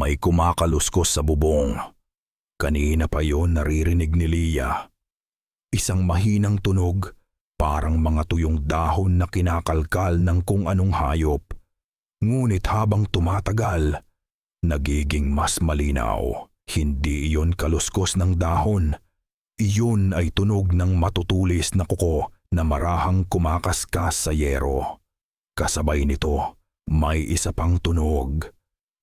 May kumakaluskos sa bubong. Kanina pa yon naririnig ni Leah. Isang mahinang tunog, parang mga tuyong dahon na kinakalkal ng kung anong hayop. Ngunit habang tumatagal, nagiging mas malinaw. Hindi iyon kaluskos ng dahon. Iyon ay tunog ng matutulis na kuko na marahang kumakaskas sa yero. Kasabay nito, may isa pang tunog.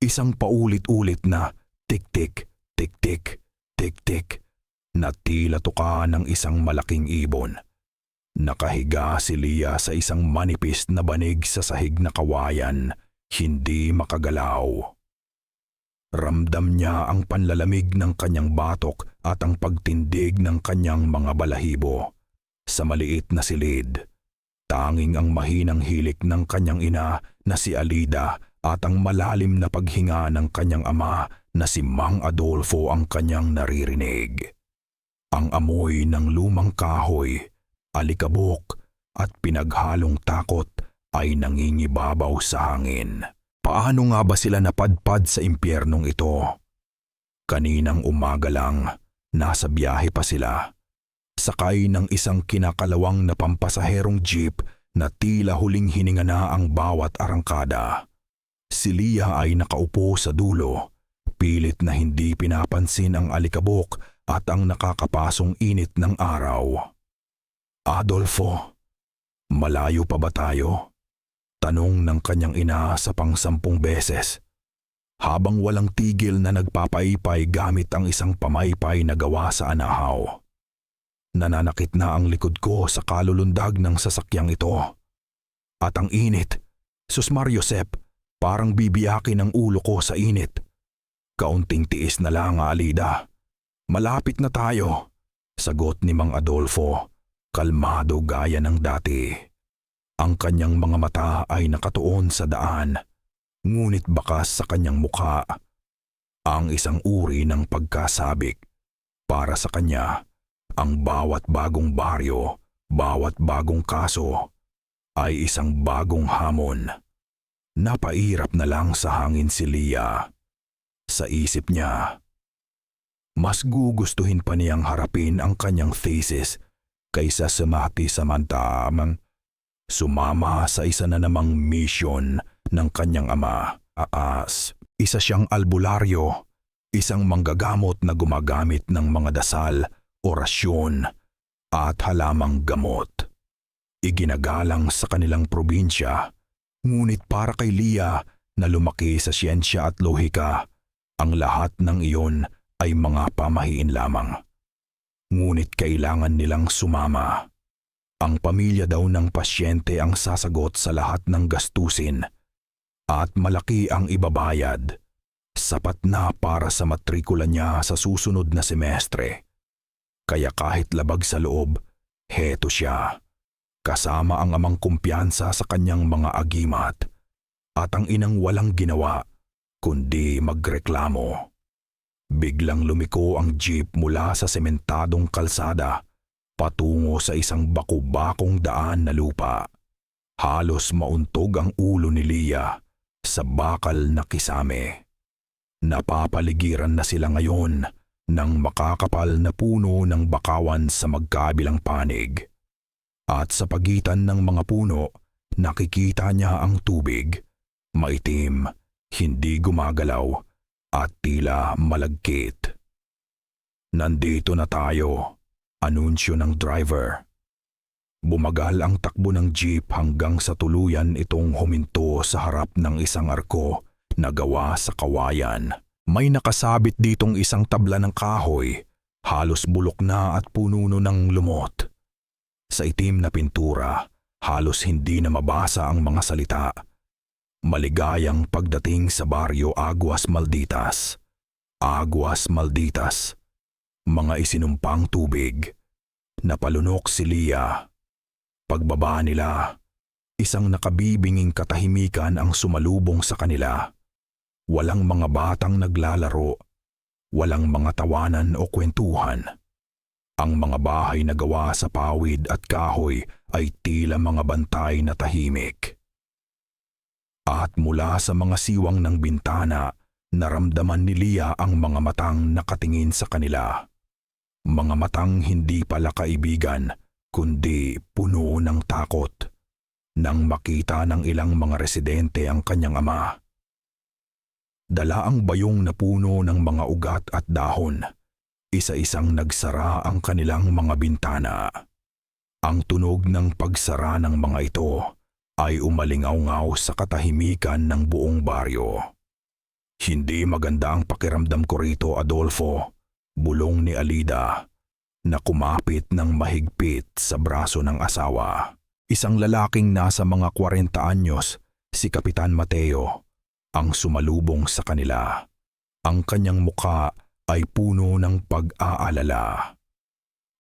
Isang paulit-ulit na tik-tik, tik-tik, tik-tik na tila tuka ng isang malaking ibon. Nakahiga si Leah sa isang manipis na banig sa sahig na kawayan, hindi makagalaw. Ramdam niya ang panlalamig ng kanyang batok at ang pagtindig ng kanyang mga balahibo. Sa maliit na silid, tanging ang mahinang hilik ng kanyang ina na si Alida at ang malalim na paghinga ng kanyang ama na si Mang Adolfo ang kanyang naririnig. Ang amoy ng lumang kahoy, alikabok at pinaghalong takot ay nangingibabaw sa hangin. Paano nga ba sila napadpad sa impyernong ito? Kaninang umaga lang, nasa biyahe pa sila. Sakay ng isang kinakalawang na pampasaherong jeep na tila huling hininga na ang bawat arangkada. Si Leah ay nakaupo sa dulo, pilit na hindi pinapansin ang alikabok at ang nakakapasong init ng araw. Adolfo, malayo pa ba tayo? Tanong ng kanyang ina sa pang-10 beses, habang walang tigil na nagpapaipay gamit ang isang pamaypay na gawa sa anahaw. Nananakit na ang likod ko sa kalulundag ng sasakyang ito. At ang init, Sus Mariosep, parang bibiyakin ang ulo ko sa init. Kaunting tiis na lang, Alida. Malapit na tayo, sagot ni Mang Adolfo, kalmado gaya ng dati. Ang kanyang mga mata ay nakatuon sa daan, ngunit bakas sa kanyang mukha. Ang isang uri ng pagkasabik. Para sa kanya, ang bawat bagong baryo, bawat bagong kaso, ay isang bagong hamon. Napairap na lang sa hangin si Leah. Sa isip niya, mas gugustuhin pa niyang harapin ang kanyang thesis kaysa samanta-samantamang sumama sa isa na namang misyon ng kanyang ama. Isa siyang albularyo, isang manggagamot na gumagamit ng mga dasal, orasyon at halamang gamot. Iginagalang sa kanilang probinsya, ngunit para kay Leah na lumaki sa siyensya at lohika, ang lahat ng iyon ay mga pamahiin lamang. Ngunit kailangan nilang sumama. Ang pamilya daw ng pasyente ang sasagot sa lahat ng gastusin at malaki ang ibabayad, sapat na para sa matrikula niya sa susunod na semestre. Kaya kahit labag sa loob, heto siya, kasama ang amang kumpiyansa sa kanyang mga agimat at ang inang walang ginawa kundi magreklamo. Biglang lumiko ang jeep mula sa sementadong kalsada patungo sa isang baku-bakong daan na lupa. Halos mauntog ang ulo ni Leah sa bakal na kisame. Napapaligiran na sila ngayon ng makakapal na puno ng bakawan sa magkabilang panig. At sa pagitan ng mga puno, nakikita niya ang tubig. Maitim, hindi gumagalaw, at tila malagkit. Nandito na tayo, anunsyo ng driver. Bumagal ang takbo ng jeep hanggang sa tuluyan itong huminto sa harap ng isang arko na gawa sa kawayan. May nakasabit ditong isang tabla ng kahoy, halos bulok na at puno ng lumot. Sa itim na pintura, halos hindi na mabasa ang mga salita. Maligayang pagdating sa baryo Aguas Malditas. Aguas Malditas. Mga isinumpang tubig. Napalunok si Leah. Pagbaba nila, isang nakabibinging katahimikan ang sumalubong sa kanila. Walang mga batang naglalaro, walang mga tawanan o kwentuhan. Ang mga bahay na gawa sa pawid at kahoy ay tila mga bantay na tahimik. At mula sa mga siwang ng bintana, naramdaman ni Lia ang mga matang nakatingin sa kanila. Mga matang hindi pala kaibigan, kundi puno ng takot nang makita ng ilang mga residente ang kanyang ama. Dala ang bayong na puno ng mga ugat at dahon. Isa-isang nagsara ang kanilang mga bintana. Ang tunog ng pagsara ng mga ito ay umalingaw-ngaw sa katahimikan ng buong baryo. Hindi maganda ang pakiramdam ko rito, Adolfo, bulong ni Alida, na kumapit ng mahigpit sa braso ng asawa. Isang lalaking nasa mga 40 anyos, si Kapitan Mateo, ang sumalubong sa kanila. Ang kanyang muka ay puno ng pag-aalala.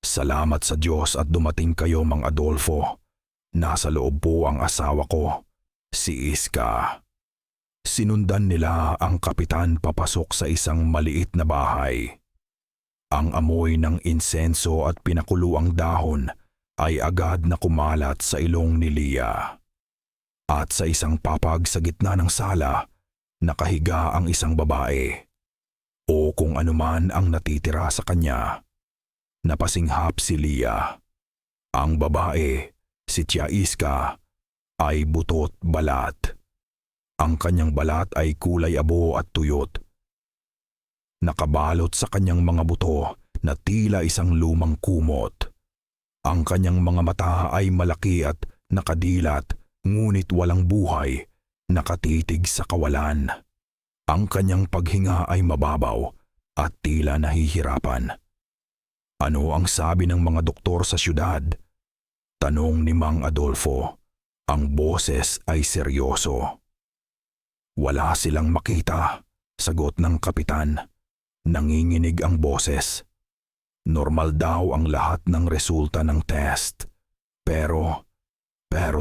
Salamat sa Diyos at dumating kayo, Mang Adolfo. Nasa loob po ang asawa ko, si Iska. Sinundan nila ang kapitan papasok sa isang maliit na bahay. Ang amoy ng insenso at pinakuluang dahon ay agad na kumalat sa ilong ni Lia. At sa isang papag sa gitna ng sala, nakahiga ang isang babae. O kung anuman ang natitira sa kanya. Napasinghap si Lia. Ang babae, si Tia Iska, ay butot balat. Ang kanyang balat ay kulay abo at tuyot. Nakabalot sa kanyang mga buto na tila isang lumang kumot. Ang kanyang mga mata ay malaki at nakadilat, ngunit walang buhay, nakatitig sa kawalan. Ang kanyang paghinga ay mababaw at tila nahihirapan. Ano ang sabi ng mga doktor sa syudad? Tanong ni Mang Adolfo. Ang boses ay seryoso. Wala silang makita, sagot ng kapitan. Nanginginig ang boses. Normal daw ang lahat ng resulta ng test. Pero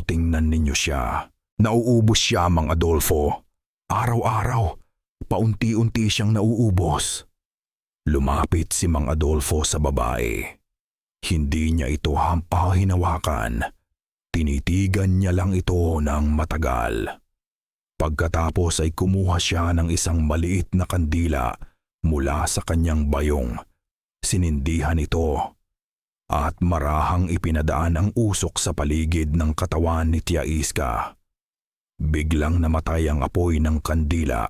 tingnan ninyo siya. Nauubos siya, Mang Adolfo. Araw-araw, paunti-unti siyang nauubos. Lumapit si Mang Adolfo sa babae. Hindi niya ito hinawakan. Tinitigan niya lang ito ng matagal. Pagkatapos ay kumuha siya ng isang maliit na kandila mula sa kanyang bayong. Sinindihan ito at marahang ipinadaan ang usok sa paligid ng katawan ni Tia Iska. Biglang namatay ang apoy ng kandila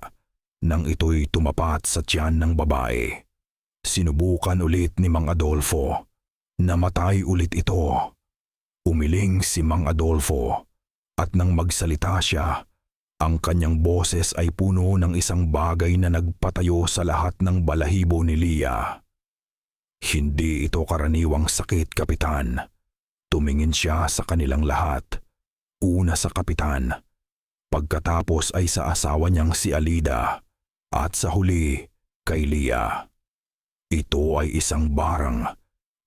nang ito'y tumapat sa tiyan ng babae. Sinubukan ulit ni Mang Adolfo. Namatay ulit ito. Umiling si Mang Adolfo at nang magsalita siya, ang kanyang boses ay puno ng isang bagay na nagpatayo sa lahat ng balahibo ni Lia. Hindi ito karaniwang sakit, Kapitan. Tumingin siya sa kanilang lahat. Una sa kapitan. Pagkatapos ay sa asawa niyang si Alida. At sa huli, kay Lia. Ito ay isang barang,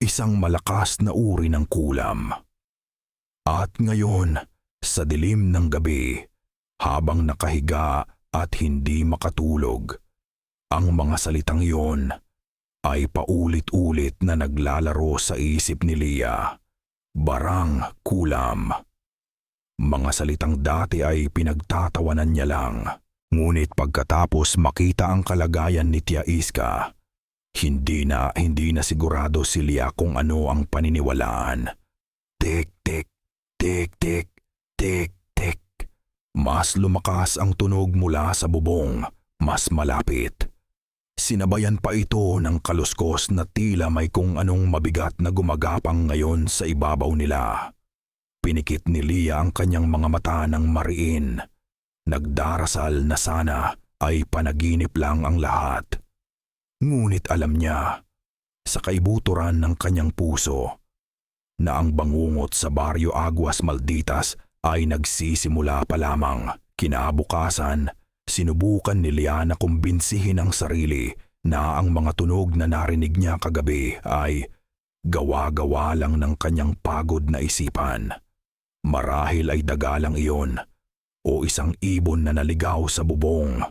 isang malakas na uri ng kulam. At ngayon, sa dilim ng gabi, habang nakahiga at hindi makatulog, ang mga salitang iyon ay paulit-ulit na naglalaro sa isip ni Lia. Barang kulam. Mga salitang dati ay pinagtatawanan niya lang. Ngunit pagkatapos makita ang kalagayan ni Tia Iska, hindi na sigurado si Lia kung ano ang paniniwalaan. Tik-tik, tik-tik, tik-tik. Mas lumakas ang tunog mula sa bubong, mas malapit. Sinabayan pa ito ng kaluskos na tila may kung anong mabigat na gumagapang ngayon sa ibabaw nila. Pinikit ni Lia ang kanyang mga mata ng mariin. Nagdarasal na sana ay panaginip lang ang lahat. Ngunit alam niya, sa kaibuturan ng kanyang puso, na ang bangungot sa Baryo Aguas Malditas ay nagsisimula pa lamang. Kinabukasan, sinubukan ni Lia na kumbinsihin ang sarili na ang mga tunog na narinig niya kagabi ay gawa-gawa lang ng kanyang pagod na isipan. Marahil ay dagalang iyon o isang ibon na naligaw sa bubong.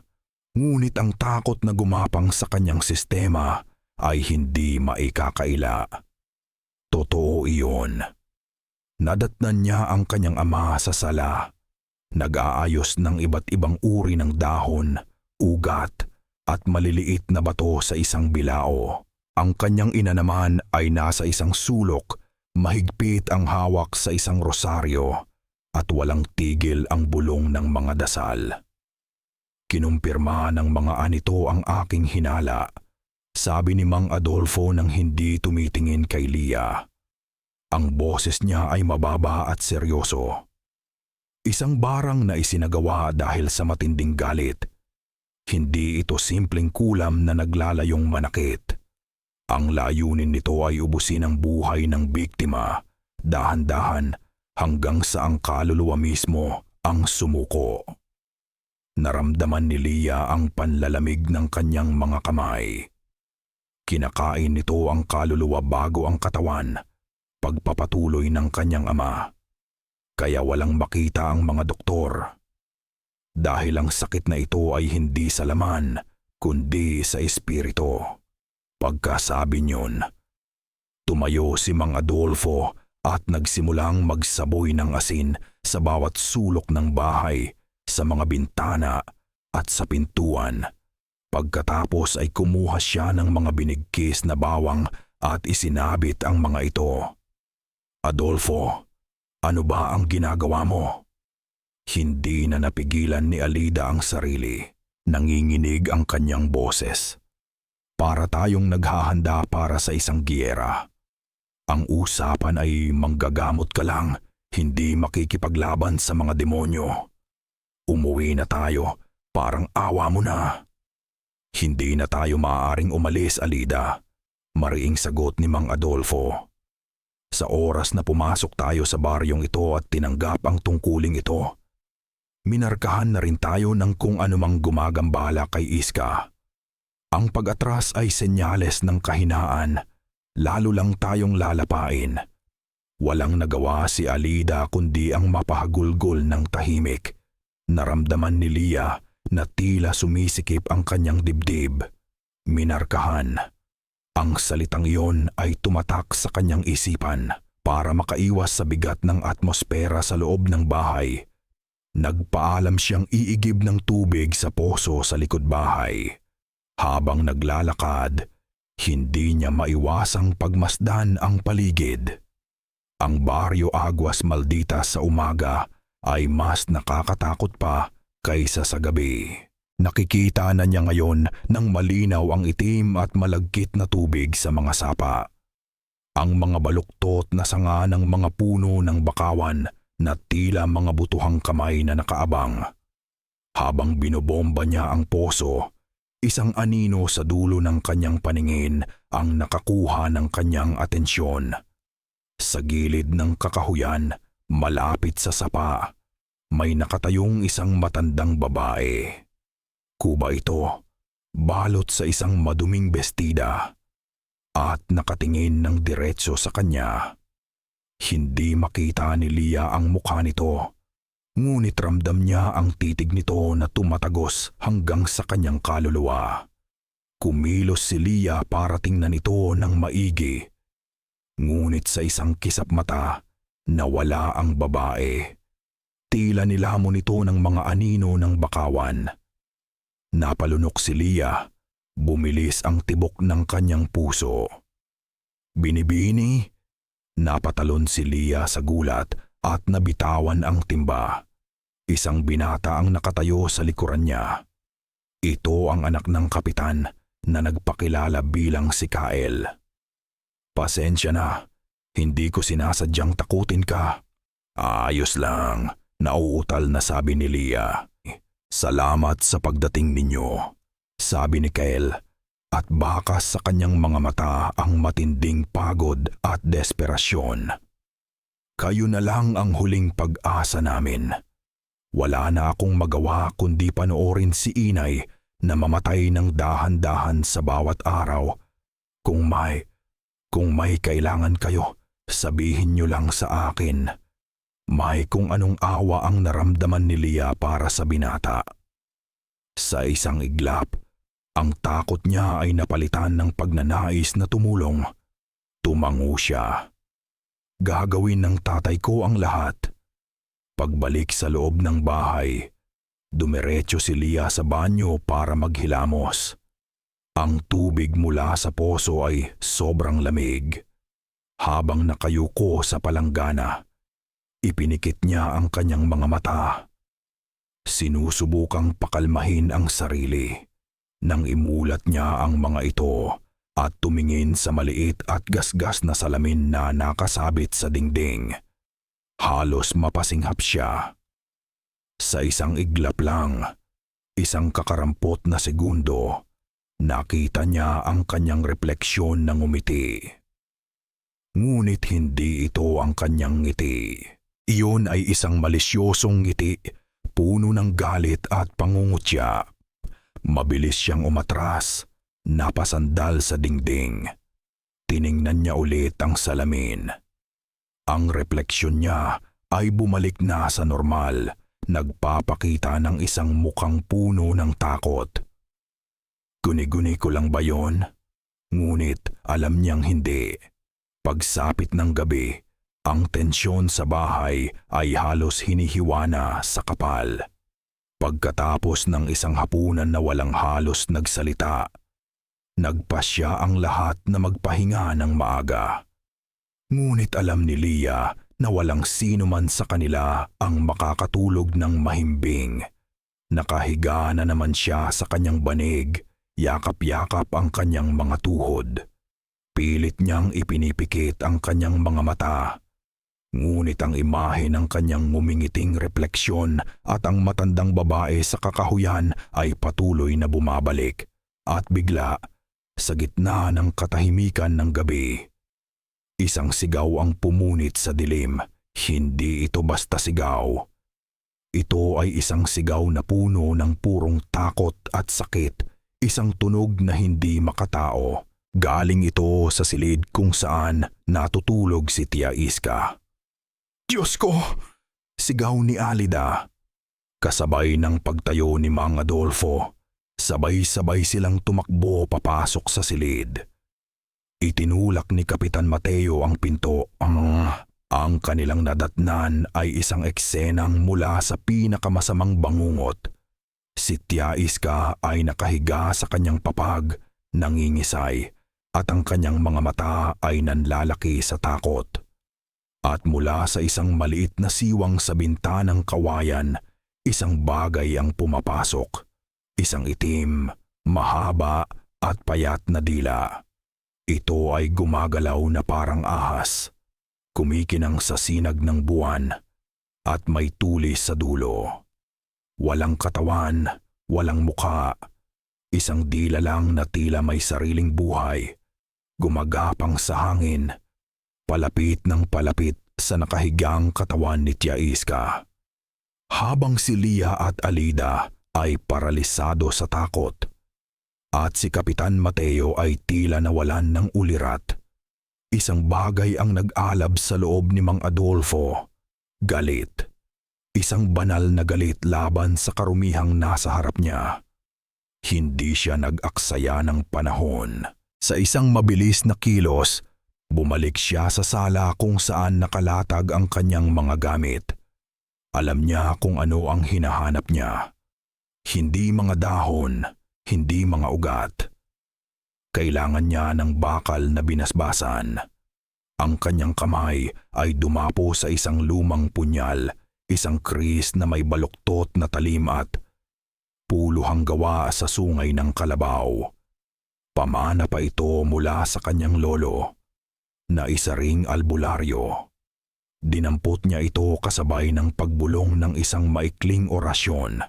Ngunit ang takot na gumapang sa kanyang sistema ay hindi maikakaila. Totoo iyon. Nadatnan niya ang kanyang ama sa sala. Nag-aayos ng iba't ibang uri ng dahon, ugat at maliliit na bato sa isang bilao. Ang kanyang ina naman ay nasa isang sulok, mahigpit ang hawak sa isang rosaryo at walang tigil ang bulong ng mga dasal. Kinumpirma ng mga anito ang aking hinala, sabi ni Mang Adolfo nang hindi tumitingin kay Lia. Ang boses niya ay mababa at seryoso. Isang barang na isinagawa dahil sa matinding galit. Hindi ito simpleng kulam na naglalayong manakit. Ang layunin nito ay ubusin ang buhay ng biktima, dahan-dahan hanggang sa ang kaluluwa mismo ang sumuko. Naramdaman ni Lia ang panlalamig ng kanyang mga kamay. Kinakain nito ang kaluluwa bago ang katawan, pagpapatuloy ng kanyang ama. Kaya walang makita ang mga doktor. Dahil ang sakit na ito ay hindi sa laman, kundi sa espiritu. Pagkasabi niyon, tumayo si Mang Adolfo at nagsimulang magsaboy ng asin sa bawat sulok ng bahay, sa mga bintana at sa pintuan. Pagkatapos ay kumuha siya ng mga binigkis na bawang at isinabit ang mga ito. Adolfo, ano ba ang ginagawa mo? Hindi na napigilan ni Alida ang sarili. Nanginginig ang kanyang boses. Para tayong naghahanda para sa isang giyera. Ang usapan ay manggagamot ka lang, hindi makikipaglaban sa mga demonyo. Umuwi na tayo, parang awa mo na. Hindi na tayo maaaring umalis, Alida. Mariing sagot ni Mang Adolfo. Sa oras na pumasok tayo sa baryong ito at tinanggap ang tungkuling ito, minarkahan na rin tayo ng kung anumang gumagambala kay Iska. Ang pag-atras ay senyales ng kahinaan, lalo lang tayong lalapain. Walang nagawa si Alida kundi ang mapahagulgol ng tahimik. Naramdaman ni Lia na tila sumisikip ang kanyang dibdib. Minarkahan. Ang salitang iyon ay tumatak sa kanyang isipan. Para makaiwas sa bigat ng atmosfera sa loob ng bahay, nagpaalam siyang iigib ng tubig sa poso sa likod bahay. Habang naglalakad, hindi niya maiwasang pagmasdan ang paligid. Ang baryo Aguas Malditas sa umaga ay mas nakakatakot pa kaysa sa gabi. Nakikita na niya ngayon ng malinaw ang itim at malagkit na tubig sa mga sapa. Ang mga baluktot na sanga ng mga puno ng bakawan na tila mga butuhang kamay na nakaabang. Habang binobomba niya ang poso, isang anino sa dulo ng kanyang paningin ang nakakuha ng kanyang atensyon. Sa gilid ng kakahuyan, malapit sa sapa, may nakatayong isang matandang babae. Kuba ito, balot sa isang maduming bestida, at nakatingin ng diretso sa kanya. Hindi makita ni Lia ang mukha nito, ngunit ramdam niya ang titig nito na tumatagos hanggang sa kanyang kaluluwa. Kumilos si Lia para tingnan ito ng maigi, ngunit sa isang kisap mata, nawala ang babae. Tila nilamon ito ng mga anino ng bakawan. Napalunok si Lia, bumilis ang tibok ng kanyang puso. Binibini, napatalon si Lia sa gulat at nabitawan ang timba. Isang binata ang nakatayo sa likuran niya. Ito ang anak ng kapitan na nagpakilala bilang si Kael. Pasensya na, hindi ko sinasadyang takutin ka. Ayos lang, nauutal na sabi ni Lia. Salamat sa pagdating ninyo, sabi ni Kael, at bakas sa kanyang mga mata ang matinding pagod at desperasyon. Kayo na lang ang huling pag-asa namin. Wala na akong magawa kundi panoorin si Inay na mamatay ng dahan-dahan sa bawat araw. Kung may kailangan kayo, sabihin niyo lang sa akin. May kung anong awa ang naramdaman ni Lia para sa binata. Sa isang iglap, ang takot niya ay napalitan ng pagnanais na tumulong. Tumango siya. Gagawin ng tatay ko ang lahat. Pagbalik sa loob ng bahay, Dumiretso si Lia sa banyo para maghilamos. Ang tubig mula sa poso ay sobrang lamig. Habang nakayuko sa palanggana, ipinikit niya ang kanyang mga mata. Sinusubukang pakalmahin ang sarili nang imulat niya ang mga ito at tumingin sa maliit at gasgas na salamin na nakasabit sa dingding. Halos mapasinghap siya. Sa isang iglap lang, isang kakarampot na segundo, nakita niya ang kanyang refleksyon na ngumiti. Ngunit hindi ito ang kanyang ngiti. Iyon ay isang malisyosong ngiti, puno ng galit at pangungutya. Mabilis siyang umatras, napasandal sa dingding. Tiningnan niya ulit ang salamin. Ang refleksyon niya ay bumalik na sa normal, nagpapakita ng isang mukhang puno ng takot. Guni-guni ko lang ba yon? Ngunit alam niyang hindi. Pagsapit ng gabi, ang tensyon sa bahay ay halos hinihiwa na sa kapal. Pagkatapos ng isang hapunan na walang halos nagsalita, nagpasya ang lahat na magpahinga ng maaga. Ngunit alam ni Lia na walang sino man sa kanila ang makakatulog ng mahimbing. Nakahiga na naman siya sa kanyang banig, yakap-yakap ang kanyang mga tuhod. Pilit niyang ipinipikit ang kanyang mga mata. Ngunit ang imahe ng kanyang ngumingiting refleksyon at ang matandang babae sa kakahuyan ay patuloy na bumabalik. At bigla, sa gitna ng katahimikan ng gabi, isang sigaw ang pumunit sa dilim. Hindi ito basta sigaw. Ito ay isang sigaw na puno ng purong takot at sakit, isang tunog na hindi makatao. Galing ito sa silid kung saan natutulog si Tia Iska. Diyos ko! Sigaw ni Alida. Kasabay ng pagtayo ni Mang Adolfo, sabay-sabay silang tumakbo papasok sa silid. Itinulak ni Kapitan Mateo ang pinto. Ang kanilang nadatnan ay isang eksenang mula sa pinakamasamang bangungot. Si Tia Iska ay nakahiga sa kanyang papag, nangingisay, at ang kanyang mga mata ay nanlalaki sa takot. At mula sa isang maliit na siwang sa bintanang kawayan, isang bagay ang pumapasok. Isang itim, mahaba at payat na dila. Ito ay gumagalaw na parang ahas, kumikinang sa sinag ng buwan, at may tulis sa dulo. Walang katawan, walang mukha, isang dila lang na tila may sariling buhay, gumagapang sa hangin, palapit ng palapit sa nakahigang katawan ni Tia Iska. Habang si Lia at Alida ay paralisado sa takot, at si Kapitan Mateo ay tila nawalan ng ulirat. Isang bagay ang nag-alab sa loob ni Mang Adolfo. Galit. Isang banal na galit laban sa karumihang nasa harap niya. Hindi siya nag-aksaya ng panahon. Sa isang mabilis na kilos, bumalik siya sa sala kung saan nakalatag ang kanyang mga gamit. Alam niya kung ano ang hinahanap niya. Hindi mga dahon, hindi mga ugat. Kailangan niya ng bakal na binasbasan. Ang kanyang kamay ay dumapo sa isang lumang punyal, isang kris na may baluktot na talim at puluhang gawa sa sungay ng kalabaw. Pamana pa ito mula sa kanyang lolo, na isa ring albularyo. Dinampot niya ito kasabay ng pagbulong ng isang maikling orasyon.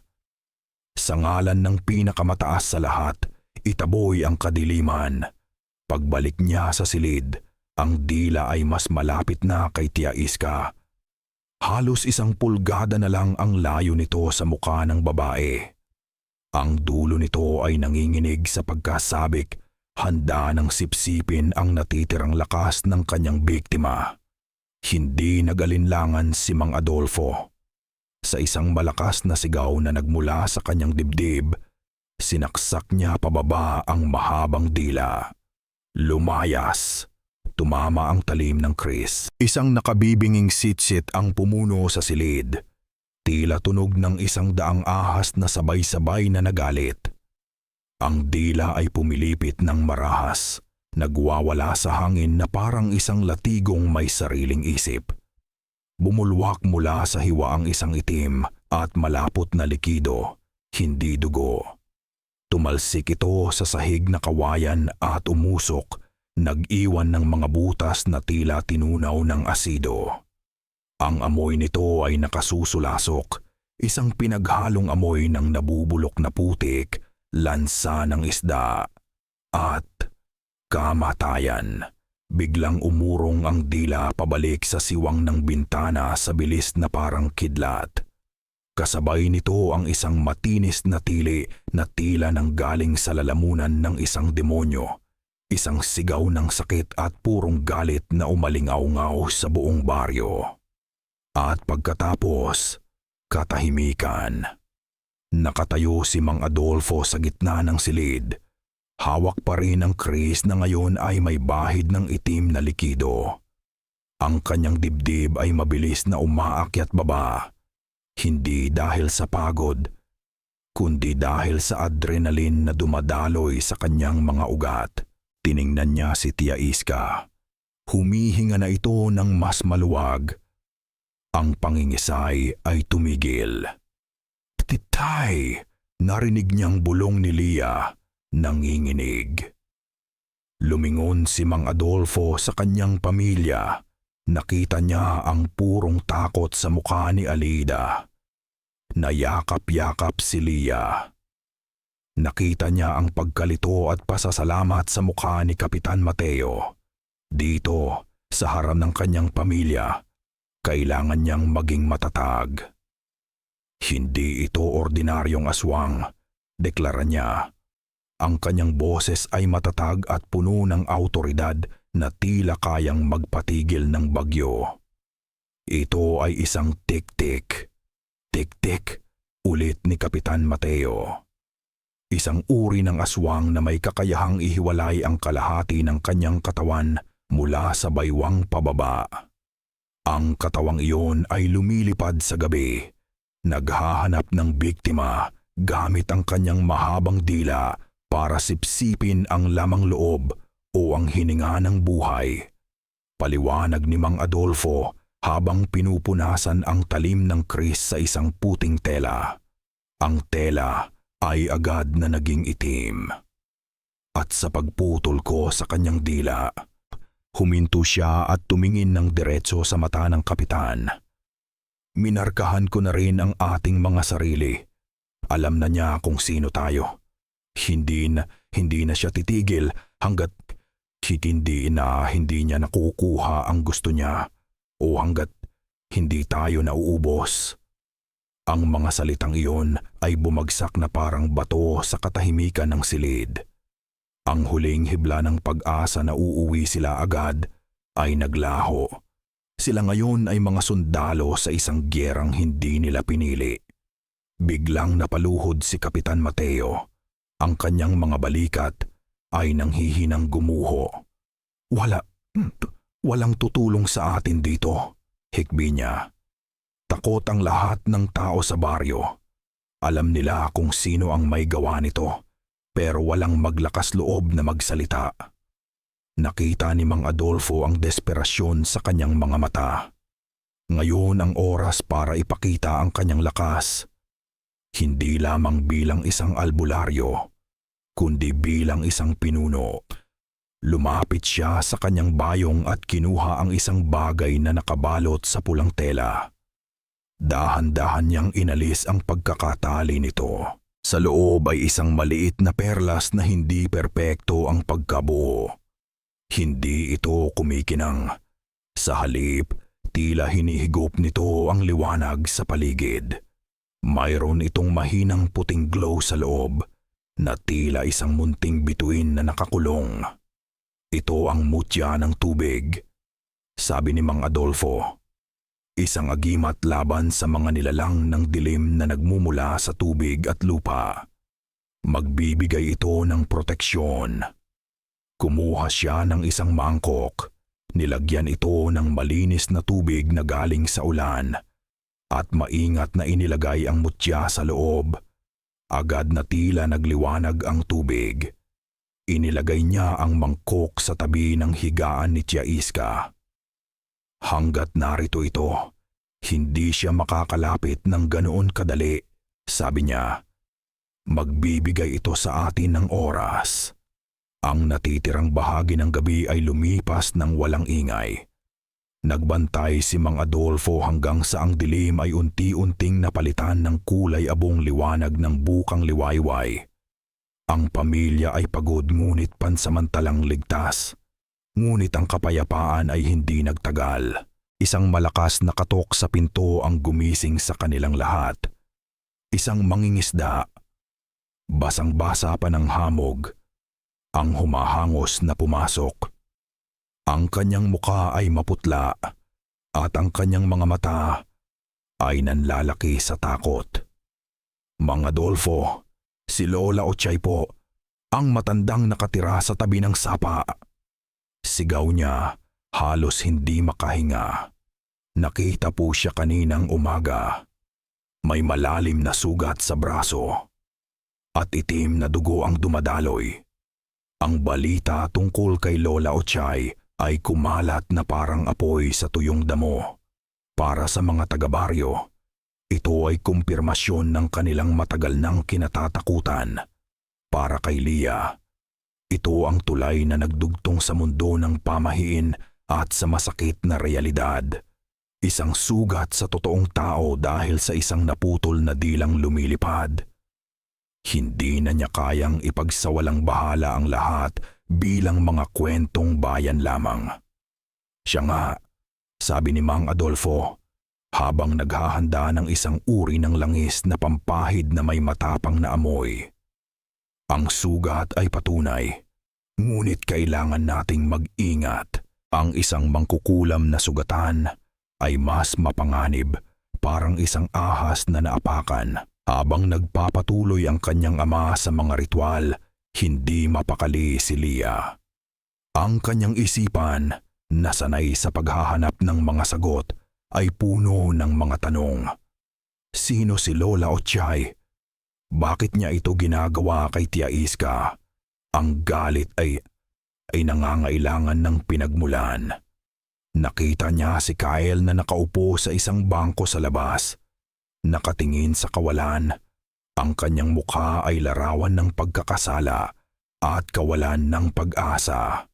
Sa ngalan ng pinakamataas sa lahat, itaboy ang kadiliman. Pagbalik niya sa silid, ang dila ay mas malapit na kay Tia Iska. Halos 1 pulgada na lang ang layo nito sa mukha ng babae. Ang dulo nito ay nanginginig sa pagkasabik, handa ng sipsipin ang natitirang lakas ng kanyang biktima. Hindi nag-alinlangan si Mang Adolfo. Sa isang malakas na sigaw na nagmula sa kanyang dibdib, sinaksak niya pababa ang mahabang dila. Lumayas. Tumama ang talim ng kris. Isang nakabibinging sitsit ang pumuno sa silid. Tila tunog ng 100 ahas na sabay-sabay na nagalit. Ang dila ay pumilipit ng marahas, nagwawala sa hangin na parang isang latigong may sariling isip. Bumulwak mula sa hiwa ang isang itim at malapot na likido, hindi dugo. Tumalsik ito sa sahig na kawayan at umusok, nag-iwan ng mga butas na tila tinunaw ng asido. Ang amoy nito ay nakasusulasok, isang pinaghalong amoy ng nabubulok na putik, lansa ng isda, at kamatayan. Biglang umurong ang dila pabalik sa siwang ng bintana sa bilis na parang kidlat. Kasabay nito ang isang matinis na tili na tila nang galing sa lalamunan ng isang demonyo. Isang sigaw ng sakit at purong galit na umalingaw-ngaw sa buong baryo. At pagkatapos, katahimikan. Nakatayo si Mang Adolfo sa gitna ng silid. Hawak pa rin ang krisis na ngayon ay may bahid ng itim na likido. Ang kanyang dibdib ay mabilis na umaakyat baba. Hindi dahil sa pagod, kundi dahil sa adrenaline na dumadaloy sa kanyang mga ugat. Tiningnan niya si Tia Iska. Humihinga na ito ng mas maluwag. Ang pangingisay ay tumigil. Titay! Narinig niyang bulong ni Lia, nanginginig. Lumingon si Mang Adolfo sa kanyang pamilya. Nakita niya ang purong takot sa mukha ni Alida. Nayakap-yakap si Lia. Nakita niya ang pagkalito at pasasalamat sa mukha ni Kapitan Mateo. Dito, sa harap ng kanyang pamilya, kailangan niyang maging matatag. Hindi ito ordinaryong aswang, deklara niya. Ang kanyang boses ay matatag at puno ng awtoridad na tila kayang magpatigil ng bagyo. Ito ay isang tik-tik. Tik-tik, ulit ni Kapitan Mateo. Isang uri ng aswang na may kakayahang ihiwalay ang kalahati ng kanyang katawan mula sa baywang pababa. Ang katawang iyon ay lumilipad sa gabi, naghahanap ng biktima gamit ang kanyang mahabang dila para sipsipin ang lamang loob o ang hininga ng buhay. Paliwanag ni Mang Adolfo habang pinupunasan ang talim ng kris sa isang puting tela. Ang tela ay agad na naging itim. At sa pagputol ko sa kanyang dila, huminto siya at tumingin ng diretso sa mata ng kapitan. Minarkahan ko na rin ang ating mga sarili. Alam na niya kung sino tayo. Hindi na siya titigil hanggat hindi niya nakukuha ang gusto niya o hanggat hindi tayo nauubos. Ang mga salitang iyon ay bumagsak na parang bato sa katahimikan ng silid. Ang huling hibla ng pag-asa na uuwi sila agad ay naglaho. Sila ngayon ay mga sundalo sa isang gyerang hindi nila pinili. Biglang napaluhod si Kapitan Mateo. Ang kanyang mga balikat ay nanghihinang gumuho. Walang tutulong sa atin dito, hikbi niya. Takot ang lahat ng tao sa baryo. Alam nila kung sino ang may gawa nito. Pero walang maglakas loob na magsalita. Nakita ni Mang Adolfo ang desperasyon sa kanyang mga mata. Ngayon ang oras para ipakita ang kanyang lakas. Hindi lamang bilang isang albularyo, kundi bilang isang pinuno. Lumapit siya sa kanyang bayong at kinuha ang isang bagay na nakabalot sa pulang tela. Dahan-dahan niyang inalis ang pagkakatali nito. Sa loob ay isang maliit na perlas na hindi perpekto ang pagkabuo. Hindi ito kumikinang. Sa halip, tila hinihigop nito ang liwanag sa paligid. Mayroon itong mahinang puting glow sa loob na tila isang munting bituin na nakakulong. Ito ang mutya ng tubig, sabi ni Mang Adolfo. Isang agimat laban sa mga nilalang ng dilim na nagmumula sa tubig at lupa. Magbibigay ito ng proteksyon. Kumuha siya ng isang mangkok. Nilagyan ito ng malinis na tubig na galing sa ulan. at maingat na inilagay ang mutya sa loob. Agad na tila nagliwanag ang tubig. Inilagay niya ang mangkok sa tabi ng higaan ni Tia Iska. Hanggat narito ito, hindi siya makakalapit ng ganoon kadali, sabi niya. Magbibigay ito sa atin ng oras. Ang natitirang bahagi ng gabi ay lumipas ng walang ingay. Nagbantay si Mang Adolfo hanggang sa ang dilim ay unti-unting napalitan ng kulay abong liwanag ng bukang liwayway. Ang pamilya ay pagod ngunit pansamantalang ligtas. Ngunit ang kapayapaan ay hindi nagtagal. Isang malakas na katok sa pinto ang gumising sa kanilang lahat. Isang mangingisda. Basang-basa pa ng hamog. Ang humahangos na pumasok. Ang kanyang muka ay maputla at ang kanyang mga mata ay nanlalaki sa takot. Mang Adolfo, si Lola Ochay po, ang matandang nakatira sa tabi ng sapa. Sigaw niya, halos hindi makahinga. Nakita po siya kaninang umaga. May malalim na sugat sa braso at itim na dugo ang dumadaloy. Ang balita tungkol kay Lola Ochay ay kumalat na parang apoy sa tuyong damo. Para sa mga taga-baryo, ito ay kumpirmasyon ng kanilang matagal nang kinatatakutan. Para kay Lia, ito ang tulay na nagdugtong sa mundo ng pamahiin at sa masakit na realidad. Isang sugat sa totoong tao dahil sa isang naputol na dilang lumilipad. Hindi na niya kayang ipagsawalang bahala ang lahat bilang mga kwentong bayan lamang. Siya nga, sabi ni Mang Adolfo, habang naghahanda ng isang uri ng langis na pampahid na may matapang na amoy. Ang sugat ay patunay, ngunit kailangan nating mag-ingat. Ang isang mangkukulam na sugatan ay mas mapanganib, parang isang ahas na naapakan. Habang nagpapatuloy ang kanyang ama sa mga ritual, hindi mapakali si Lia. Ang kanyang isipan, na sanay sa paghahanap ng mga sagot, ay puno ng mga tanong. Sino si Lola Ochay? Bakit niya ito ginagawa kay Tia Iska? Ang galit ay nangangailangan ng pinagmulan. Nakita niya si Kyle na nakaupo sa isang bangko sa labas. Nakatingin sa kawalan, ang kanyang mukha ay larawan ng pagkakasala at kawalan ng pag-asa.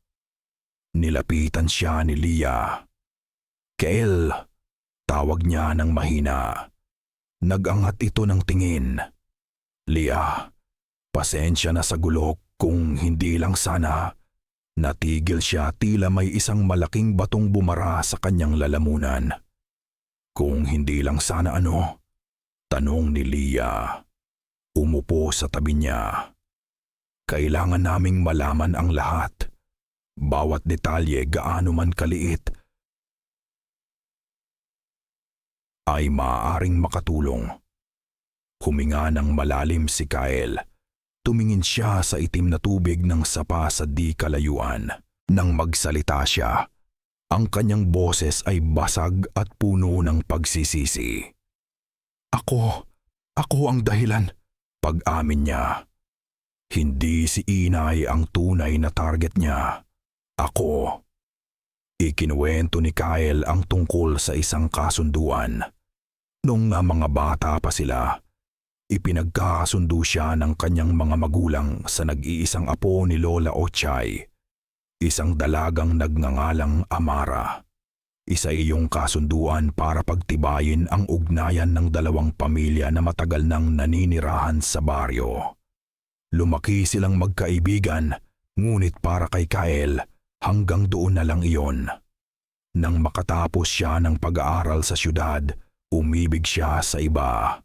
Nilapitan siya ni Lia. Kyle, tawag niya ng mahina. Nag-angat ito ng tingin. Lia, pasensya na sa gulo kung hindi lang sana. Natigil siya tila may isang malaking batong bumara sa kanyang lalamunan. Kung hindi lang sana ano? Tanong ni Lia. Umupo sa tabi niya. Kailangan naming malaman ang lahat. Bawat detalye gaano man kaliit ay maaaring makatulong. Huminga ng malalim si Kyle. Tumingin siya sa itim na tubig ng sapa sa di kalayuan. Nang magsalita siya, ang kanyang boses ay basag at puno ng pagsisisi. Ako ang dahilan, pag-amin niya. Hindi si Inay ang tunay na target niya. Ako. Ikinuwento ni Kyle ang tungkol sa isang kasunduan. Nung mga bata pa sila, ipinagkakasundo siya ng kanyang mga magulang sa nag-iisang apo ni Lola Ochay, isang dalagang nagngangalang Amara. Isa iyong kasunduan para pagtibayin ang ugnayan ng dalawang pamilya na matagal nang naninirahan sa baryo. Lumaki silang magkaibigan, ngunit para kay Kyle, hanggang doon na lang iyon. Nang makatapos siya ng pag-aaral sa syudad, umibig siya sa iba.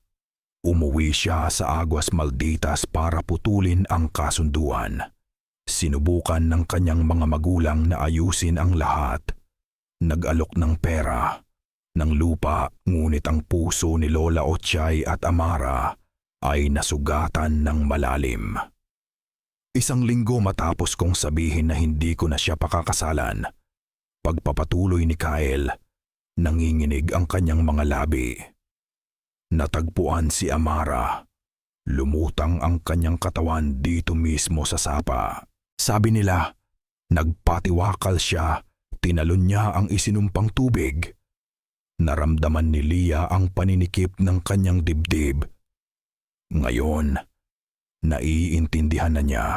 Umuwi siya sa Aguas Malditas para putulin ang kasunduan. Sinubukan ng kanyang mga magulang na ayusin ang lahat. Nag-alok ng pera, ng lupa, ngunit ang puso ni Lola Ochay at Amara ay nasugatan ng malalim. Isang linggo matapos kong sabihin na hindi ko na siya pakakasalan, pagpapatuloy ni Kyle, nanginginig ang kanyang mga labi. Natagpuan si Amara. Lumutang ang kanyang katawan dito mismo sa sapa. Sabi nila, nagpatiwakal siya, tinalon niya ang isinumpang tubig. Naramdaman ni Leah ang paninikip ng kanyang dibdib. Ngayon, naiintindihan na niya.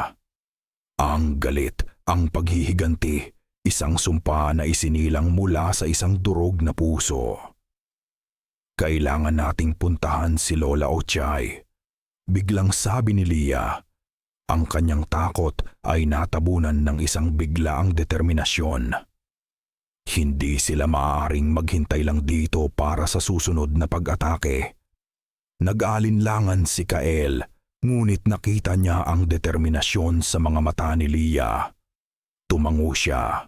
Ang galit, ang paghihiganti, isang sumpa na isinilang mula sa isang durog na puso. Kailangan nating puntahan si Lola Ochay. Biglang sabi ni Leah. Ang kanyang takot ay natabunan ng isang biglaang determinasyon. Hindi sila maaaring maghintay lang dito para sa susunod na pag-atake. Nag-aalinlangan si Kael, ngunit nakita niya ang determinasyon sa mga mata ni Leah. Tumango siya.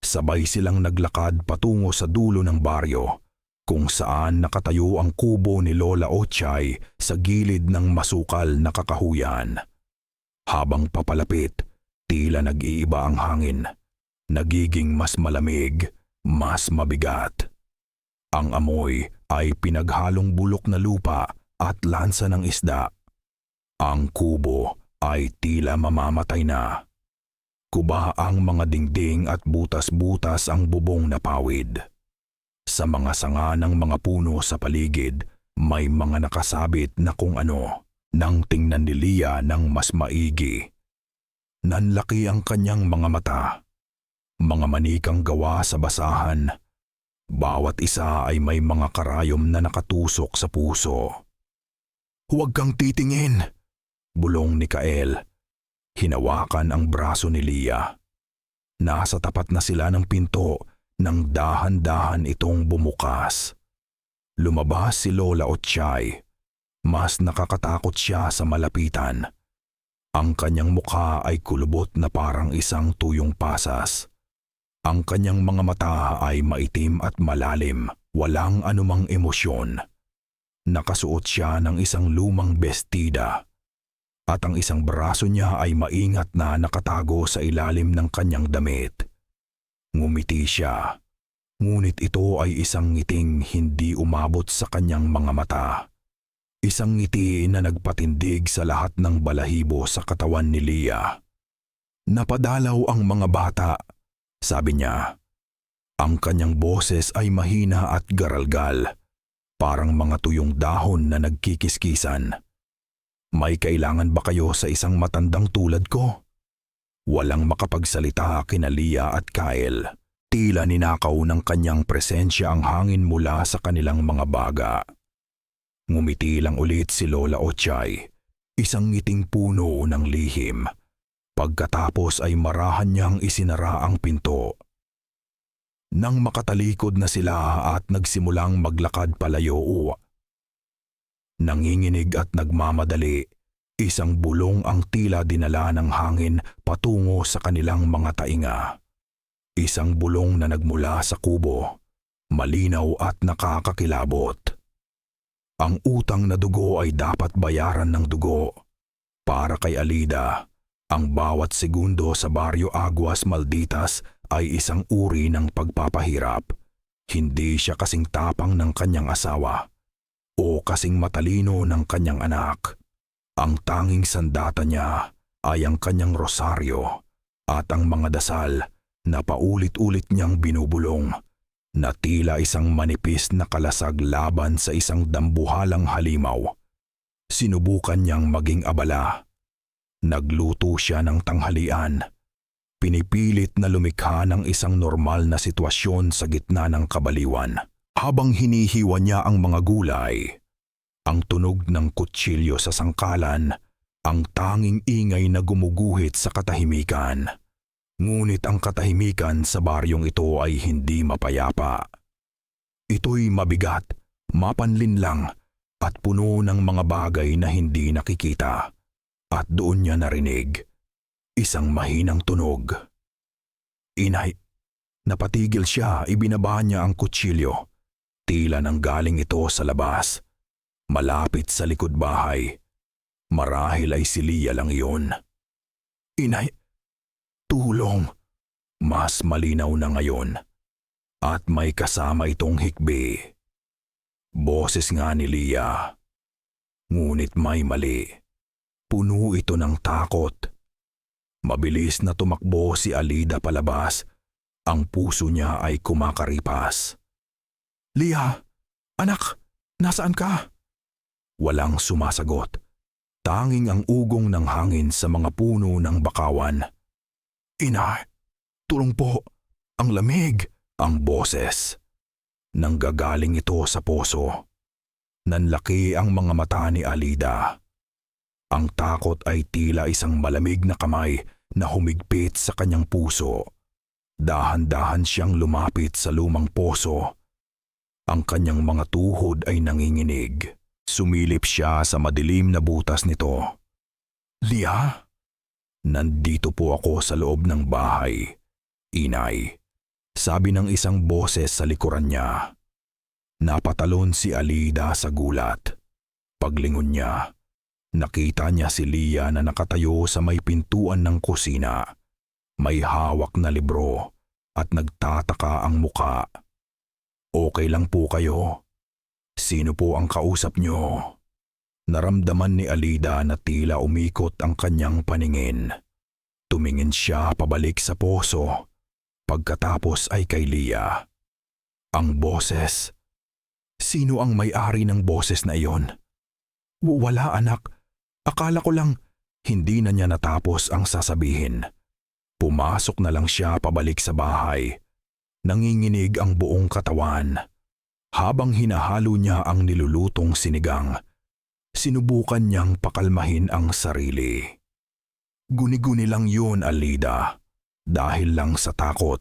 Sabay silang naglakad patungo sa dulo ng baryo, kung saan nakatayo ang kubo ni Lola Ochay sa gilid ng masukal na kakahuyan. Habang papalapit, tila nag-iiba ang hangin. Nagiging mas malamig, mas mabigat. Ang amoy ay pinaghalong bulok na lupa at lansa ng isda. Ang kubo ay tila mamamatay na. Kuba ang mga dingding at butas-butas ang bubong na pawid. Sa mga sanga ng mga puno sa paligid, may mga nakasabit na kung ano. Nang tingnan ni Leah ng mas maigi. Nanlaki ang kanyang mga mata. Mga manikang gawa sa basahan. Bawat isa ay may mga karayom na nakatusok sa puso. "Huwag kang titingin!" bulong ni Kael. Hinawakan ang braso ni Leah. Nasa tapat na sila ng pinto nang dahan-dahan itong bumukas. Lumabas si Lola Ochay. Mas nakakatakot siya sa malapitan. Ang kanyang mukha ay kulubot na parang isang tuyong pasas. Ang kanyang mga mata ay maitim at malalim, walang anumang emosyon. Nakasuot siya ng isang lumang bestida. At ang isang braso niya ay maingat na nakatago sa ilalim ng kanyang damit. Ngumiti siya, ngunit ito ay isang ngiting hindi umabot sa kanyang mga mata. Isang ngiti na nagpatindig sa lahat ng balahibo sa katawan ni Leah. "Napadalaw ang mga bata," sabi niya. Ang kanyang boses ay mahina at garalgal, parang mga tuyong dahon na nagkikiskisan. "May kailangan ba kayo sa isang matandang tulad ko?" Walang makapagsalita kina Leah at Kyle. Tila ninakaw ng kanyang presensya ang hangin mula sa kanilang mga baga. Ngumiti lang ulit si Lola Ochay, isang ngiting puno ng lihim. Pagkatapos ay marahan niyang isinara ang pinto. Nang makatalikod na sila at nagsimulang maglakad palayo, nanginginig at nagmamadali, isang bulong ang tila dinala ng hangin patungo sa kanilang mga tainga. Isang bulong na nagmula sa kubo, malinaw at nakakakilabot. Ang utang na dugo ay dapat bayaran ng dugo. Para kay Alida, ang bawat segundo sa Baryo Aguas Malditas ay isang uri ng pagpapahirap. Hindi siya kasing tapang ng kanyang asawa o kasing matalino ng kanyang anak. Ang tanging sandata niya ay ang kanyang rosaryo at ang mga dasal na paulit-ulit niyang binubulong na tila isang manipis na kalasag laban sa isang dambuhalang halimaw. Sinubukan niyang maging abala. Nagluto siya ng tanghalian. Pinipilit na lumikha ng isang normal na sitwasyon sa gitna ng kabaliwan. Habang hinihiwa niya ang mga gulay, ang tunog ng kutsilyo sa sangkalan, ang tanging ingay na gumuguhit sa katahimikan. Ngunit ang katahimikan sa baryong ito ay hindi mapayapa. Ito'y mabigat, mapanlinlang, at puno ng mga bagay na hindi nakikita. At doon niya narinig isang mahinang tunog. "Inay!" Napatigil siya, ibinaba niya ang kutsilyo. Tila nanggaling ito sa labas, malapit sa likod bahay. Marahil ay si Leah lang iyon. "Inay! Tulong!" Mas malinaw na ngayon. At may kasama itong hikbi. Boses nga ni Lia. Ngunit may mali. Puno ito ng takot. Mabilis na tumakbo si Alida palabas. Ang puso niya ay kumakaripas. Lia, anak, nasaan ka? Walang sumasagot. Tanging ang ugong ng hangin sa mga puno ng bakawan. Ina, tulong po, ang lamig, ang boses. Nanggagaling ito sa poso. Nanlaki ang mga mata ni Alida. Ang takot ay tila isang malamig na kamay na humigpit sa kanyang puso. Dahan-dahan siyang lumapit sa lumang poso. Ang kanyang mga tuhod ay nanginginig. Sumilip siya sa madilim na butas nito. Lia? Nandito po ako sa loob ng bahay, inay. Sabi ng isang boses sa likuran niya. Napatalon si Alida sa gulat. Paglingon niya, nakita niya si Lia na nakatayo sa may pintuan ng kusina. May hawak na libro at nagtataka ang muka. Okay lang po kayo? Sino po ang kausap niyo? Naramdaman ni Alida na tila umikot ang kanyang paningin. Tumingin siya pabalik sa poso. Pagkatapos ay kay Lia. Ang boses. Sino ang may-ari ng boses na iyon? Wala anak. Akala ko lang hindi na niya natapos ang sasabihin. Pumasok na lang siya pabalik sa bahay. Nanginginig ang buong katawan. Habang hinahalo niya ang nilulutong sinigang, sinubukan niyang pakalmahin ang sarili. Guni-guni lang yun, Alida, dahil lang sa takot.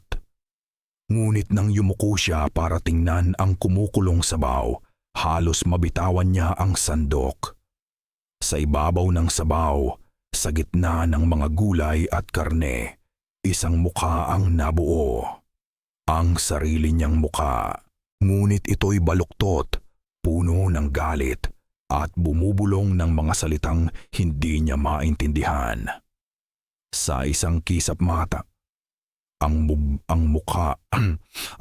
Ngunit nang yumuko siya para tingnan ang kumukulong sabaw, halos mabitawan niya ang sandok. Sa ibabaw ng sabaw, sa gitna ng mga gulay at karne, isang mukha ang nabuo. Ang sarili niyang mukha. Ngunit ito'y baluktot, puno ng galit at bumubulong ng mga salitang hindi niya maintindihan. Sa isang kisap mata, ang mukha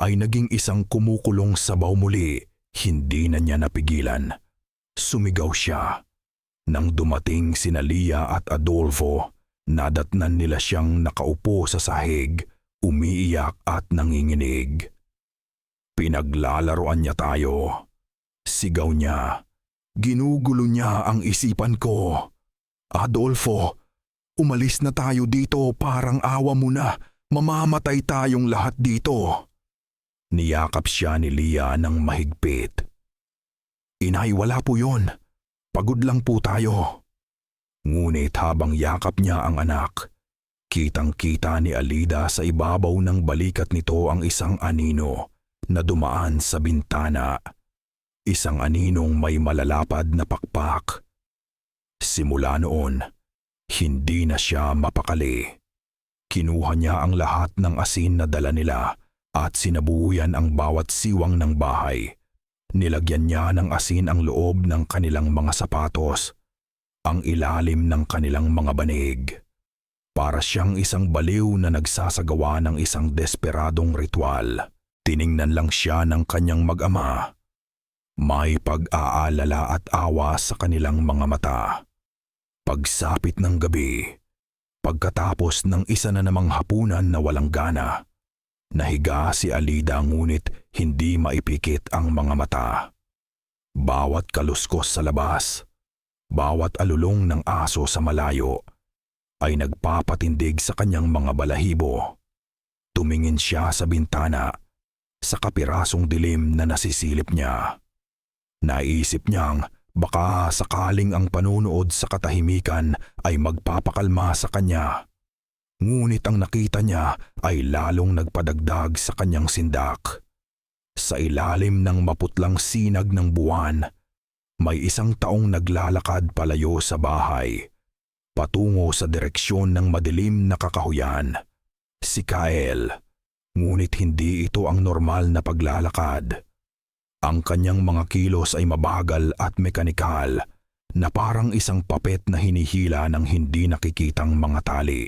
ay naging isang kumukulong sabaw muli. Hindi na niya napigilan. Sumigaw siya. Nang dumating sina Lia at Adolfo, nadatnan nila siyang nakaupo sa sahig, umiiyak at nanginginig. Pinaglalaroan niya tayo. Sigaw niya. Ginugulo niya ang isipan ko. Adolfo, umalis na tayo dito, parang awa mo na. Mamamatay tayong lahat dito. Niyakap siya ni Lia ng mahigpit. Inay, wala po yun. Pagod lang po tayo. Ngunit habang yakap niya ang anak, kitang-kita ni Alida sa ibabaw ng balikat nito ang isang anino na dumaan sa bintana. Isang aninong may malalapad na pakpak. Simula noon, hindi na siya mapakali. Kinuha niya ang lahat ng asin na dala nila at sinabuyan ang bawat siwang ng bahay. Nilagyan niya ng asin ang loob ng kanilang mga sapatos, ang ilalim ng kanilang mga banig. Para siyang isang baliw na nagsasagawa ng isang desperadong ritual. Tiningnan lang siya ng kanyang mag-ama. May pag-aalala at awa sa kanilang mga mata. Pagsapit ng gabi, pagkatapos ng isa na namang hapunan na walang gana, nahiga si Alida ngunit hindi maipikit ang mga mata. Bawat kaluskos sa labas, bawat alulong ng aso sa malayo, ay nagpapatindig sa kanyang mga balahibo. Tumingin siya sa bintana, sa kapirasong dilim na nasisilip niya. Naisip niyang baka sakaling ang panunood sa katahimikan ay magpapakalma sa kanya. Ngunit ang nakita niya ay lalong nagpadagdag sa kanyang sindak. Sa ilalim ng maputlang sinag ng buwan, may isang taong naglalakad palayo sa bahay, patungo sa direksyon ng madilim na kakahuyan. Si Kael. Ngunit hindi ito ang normal na paglalakad. Ang kanyang mga kilos ay mabagal at mekanikal, na parang isang papet na hinihila ng hindi nakikitang mga tali.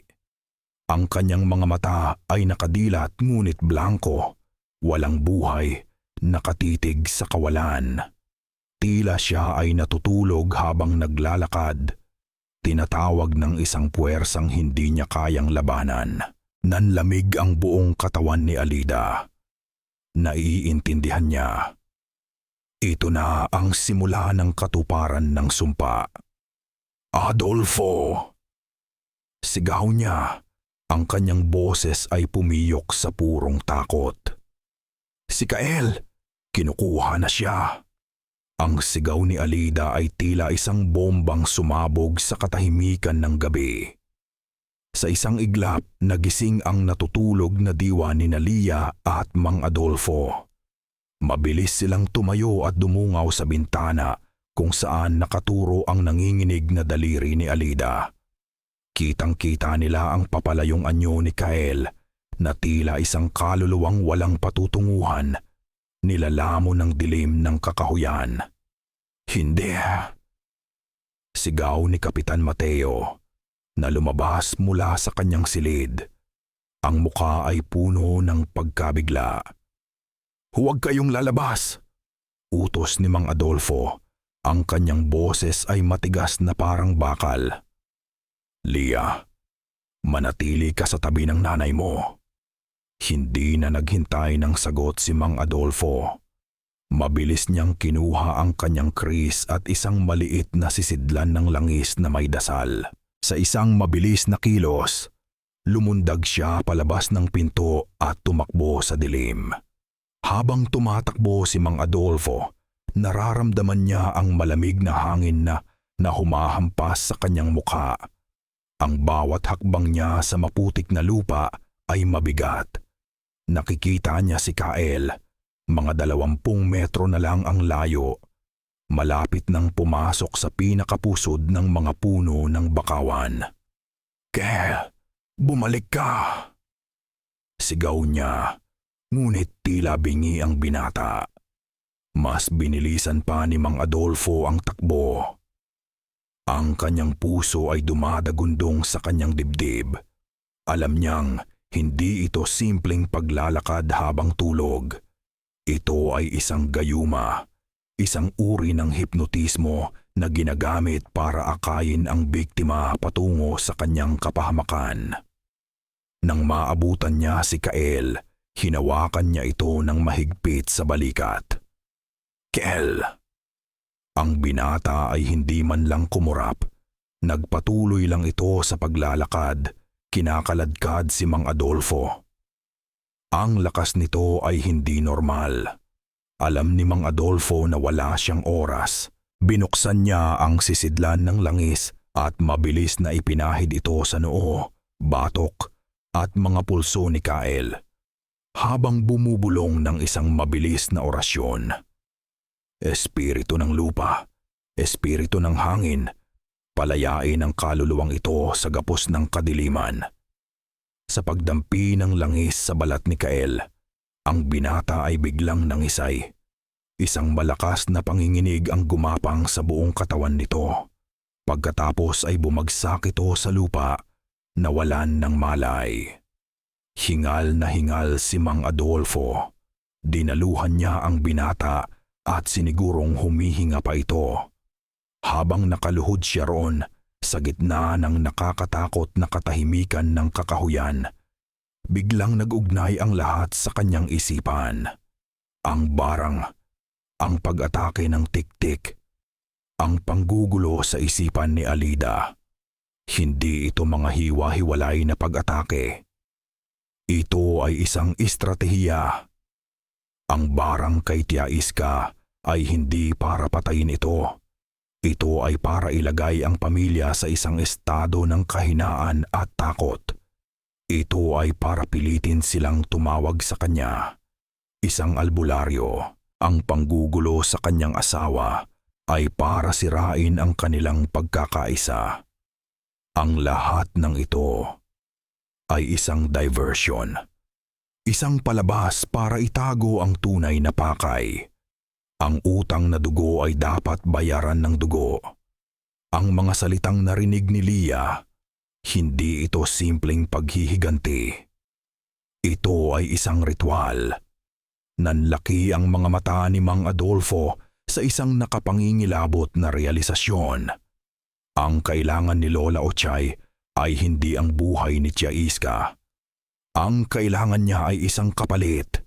Ang kanyang mga mata ay nakadilat ngunit blanko, walang buhay, nakatitig sa kawalan. tila siya ay natutulog habang naglalakad. Tinatawag ng isang puwersang hindi niya kayang labanan. Nanlamig ang buong katawan ni Alida. Naiintindihan niya. Ito na ang simula ng katuparan ng sumpa. Adolfo! Sigaw niya. Ang kanyang boses ay pumiyok sa purong takot. Si Kael! Kinukuha na siya. Ang sigaw ni Alida ay tila isang bombang sumabog sa katahimikan ng gabi. Sa isang iglap, nagising ang natutulog na diwa ni Lia at Mang Adolfo. Mabilis silang tumayo at dumungaw sa bintana kung saan nakaturo ang nanginginig na daliri ni Alida. Kitang-kita nila ang papalayong anyo ni Kael na tila isang kaluluwang walang patutunguhan, nilalamo ng dilim ng kakahuyan. Hindi! Sigaw ni Kapitan Mateo na lumabas mula sa kanyang silid. Ang muka ay puno ng pagkabigla. Huwag kayong lalabas! Utos ni Mang Adolfo. Ang kanyang boses ay matigas na parang bakal. Lia, manatili ka sa tabi ng nanay mo. Hindi na naghintay ng sagot si Mang Adolfo. Mabilis niyang kinuha ang kanyang kris at isang maliit na sisidlan ng langis na may dasal. Sa isang mabilis na kilos, lumundag siya palabas ng pinto at tumakbo sa dilim. Habang tumatakbo si Mang Adolfo, nararamdaman niya ang malamig na hangin na humahampas sa kanyang mukha. Ang bawat hakbang niya sa maputik na lupa ay mabigat. Nakikita niya si Kael, mga 20 metro na lang ang layo. Malapit nang pumasok sa pinakapusod ng mga puno ng bakawan. Kael, bumalik ka! Sigaw niya, ngunit tila bingi ang binata. Mas binilisan pa ni Mang Adolfo ang takbo. Ang kanyang puso ay dumadagundong sa kanyang dibdib. Alam niyang hindi ito simpleng paglalakad habang tulog. Ito ay isang gayuma, isang uri ng hipnotismo na ginagamit para akayin ang biktima patungo sa kanyang kapahamakan. Nang maabutan niya si Kael, hinawakan niya ito ng mahigpit sa balikat. Kael! Ang binata ay hindi man lang kumurap. Nagpatuloy lang ito sa paglalakad, kinakaladkad si Mang Adolfo. Ang lakas nito ay hindi normal. Alam ni Mang Adolfo na wala siyang oras. Binuksan niya ang sisidlan ng langis at mabilis na ipinahid ito sa noo, batok at mga pulso ni Kael. Habang bumubulong ng isang mabilis na orasyon. Espiritu ng lupa, espiritu ng hangin, palayain ang kaluluwang ito sa gapos ng kadiliman. Sa pagdampi ng langis sa balat ni Kael, ang binata ay biglang nangisay. Isang malakas na panginginig ang gumapang sa buong katawan nito. Pagkatapos ay bumagsak ito sa lupa, nawalan ng malay. Hingal na hingal si Mang Adolfo. Dinaluhan niya ang binata at sinigurong humihinga pa ito. Habang nakaluhod siya roon sa gitna ng nakakatakot na katahimikan ng kakahuyan, biglang nag-ugnay ang lahat sa kanyang isipan. Ang barang, ang pag-atake ng tik-tik, ang panggugulo sa isipan ni Alida. Hindi ito mga hiwa-hiwalay na pag-atake. Ito ay isang estratehiya. Ang barang kay Tia Iska ay hindi para patayin ito. Ito ay para ilagay ang pamilya sa isang estado ng kahinaan at takot. Ito ay para pilitin silang tumawag sa kanya. Isang albularyo, ang panggugulo sa kanyang asawa, ay para sirain ang kanilang pagkakaisa. Ang lahat ng ito ay isang diversion. Isang palabas para itago ang tunay na pakay. Ang utang na dugo ay dapat bayaran ng dugo. Ang mga salitang narinig ni Lia, hindi ito simpleng paghihiganti. Ito ay isang ritual. Nanlaki ang mga mata ni Mang Adolfo sa isang nakapangingilabot na realisasyon. Ang kailangan ni Lola Ochay ay hindi ang buhay ni Tia Iska. Ang kailangan niya ay isang kapalit,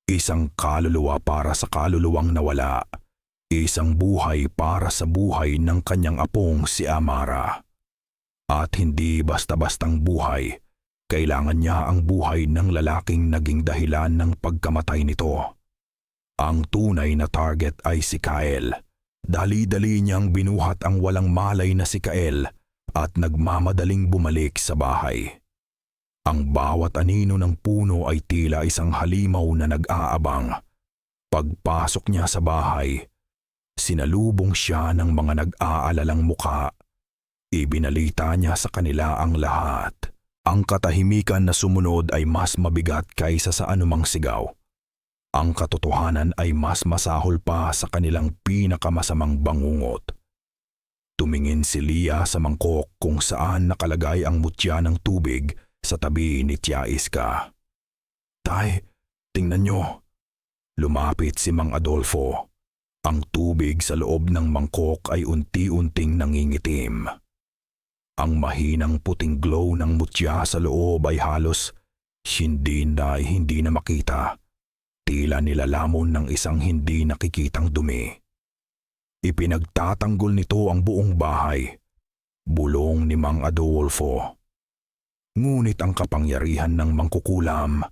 isang kaluluwa para sa kaluluwang nawala, isang buhay para sa buhay ng kanyang apong si Amara. At hindi basta-bastang buhay, kailangan niya ang buhay ng lalaking naging dahilan ng pagkamatay nito. Ang tunay na target ay si Kael. Dali-dali niyang binuhat ang walang malay na si Kael at nagmamadaling bumalik sa bahay. Ang bawat anino ng puno ay tila isang halimaw na nag-aabang. Pagpasok niya sa bahay, sinalubong siya ng mga nag-aalalang muka. Ibinalita niya sa kanila ang lahat. Ang katahimikan na sumunod ay mas mabigat kaysa sa anumang sigaw. Ang katotohanan ay mas masahol pa sa kanilang pinakamasamang bangungot. Tumingin si Lia sa mangkok kung saan nakalagay ang mutya ng tubig sa tabi ni Tia Iska. "Tay, tingnan niyo." Lumapit si Mang Adolfo. Ang tubig sa loob ng mangkok ay unti-unting nangingitim. Ang mahinang puting glow ng mutya sa loob ay halos hindi na makita. Tila nilalamon ng isang hindi nakikitang dumi. Ipinagtatanggol nito ang buong bahay. Bulong ni Mang Adolfo. Ngunit ang kapangyarihan ng mangkukulam,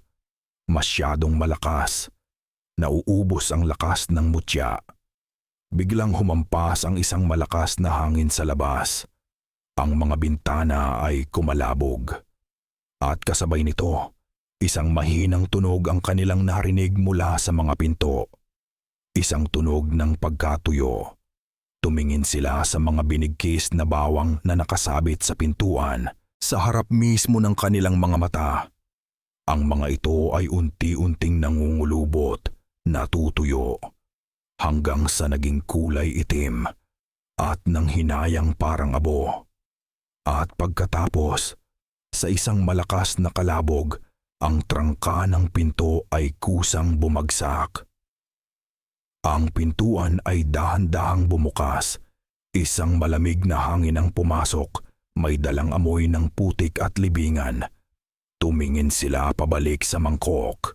masyadong malakas. Nauubos ang lakas ng mutya. Biglang humampas ang isang malakas na hangin sa labas. Ang mga bintana ay kumalabog. At kasabay nito, isang mahinang tunog ang kanilang narinig mula sa mga pinto. Isang tunog ng pagkatuyo. Tumingin sila sa mga binigkis na bawang na nakasabit sa pintuan, sa harap mismo ng kanilang mga mata. Ang mga ito ay unti-unting nangungulubot, natutuyo, hanggang sa naging kulay itim at nanghinayang parang abo. At pagkatapos, sa isang malakas na kalabog, ang trangka ng pinto ay kusang bumagsak. Ang pintuan ay dahan-dahang bumukas. Isang malamig na hangin ang pumasok, may dalang amoy ng putik at libingan. Tumingin sila pabalik sa mangkok.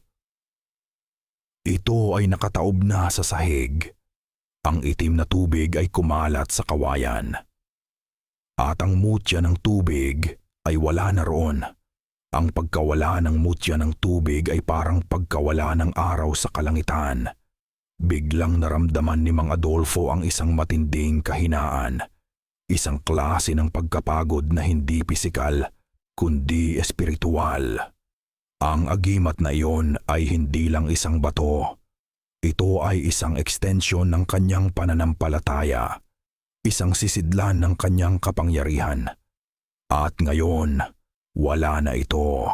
Ito ay nakataob na sa sahig. Ang itim na tubig ay kumalat sa kawayan. At ang mutya ng tubig ay wala na roon. Ang pagkawala ng mutya ng tubig ay parang pagkawala ng araw sa kalangitan. Biglang naramdaman ni Mang Adolfo ang isang matinding kahinaan. Isang klase ng pagkapagod na hindi pisikal, kundi espiritual. Ang agimat na iyon ay hindi lang isang bato. Ito ay isang ekstensyon ng kanyang pananampalataya. Isang sisidlan ng kanyang kapangyarihan. At ngayon, wala na ito.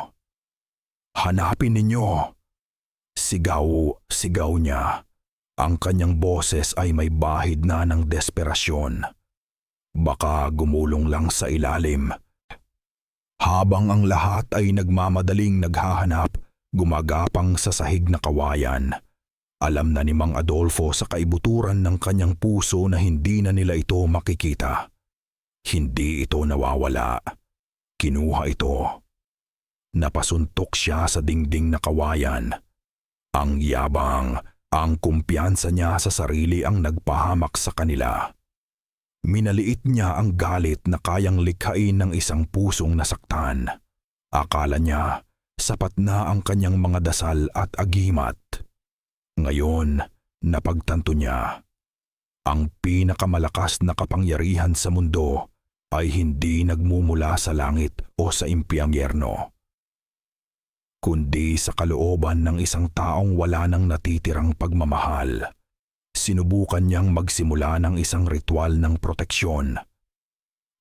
"Hanapin ninyo!" Sigaw niya. Ang kanyang boses ay may bahid na ng desperasyon. Baka gumulong lang sa ilalim. Habang ang lahat ay nagmamadaling naghahanap, gumagapang sa sahig na kawayan. Alam na ni Mang Adolfo sa kaibuturan ng kanyang puso na hindi na nila ito makikita. Hindi ito nawawala. Kinuha ito. Napasuntok siya sa dingding na kawayan. Ang yabang, ang kumpiyansa niya sa sarili ang nagpahamak sa kanila. Minaliit niya ang galit na kayang likhain ng isang pusong nasaktan. Akala niya, sapat na ang kanyang mga dasal at agimat. Ngayon, napagtanto niya. Ang pinakamalakas na kapangyarihan sa mundo ay hindi nagmumula sa langit o sa impyerno, kundi sa kalooban ng isang taong wala nang natitirang pagmamahal. Sinubukan niyang magsimula ng isang ritual ng proteksyon.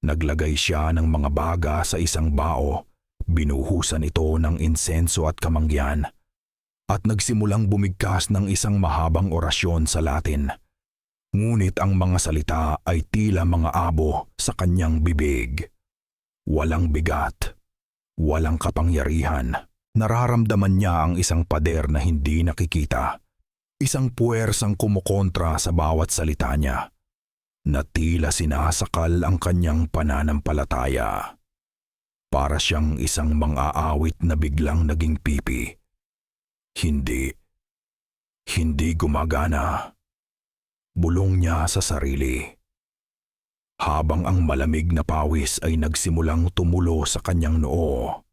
Naglagay siya ng mga baga sa isang bao, binuhusan ito ng insenso at kamangyan, at nagsimulang bumigkas ng isang mahabang orasyon sa Latin. Ngunit ang mga salita ay tila mga abo sa kanyang bibig. Walang bigat, walang kapangyarihan. Nararamdaman niya ang isang pader na hindi nakikita. Isang puwersang kumukontra sa bawat salita niya, na tila sinasakal ang kanyang pananampalataya. Para siyang isang mang-aawit na biglang naging pipi. Hindi gumagana. Bulong niya sa sarili. Habang ang malamig na pawis ay nagsimulang tumulo sa kanyang noo,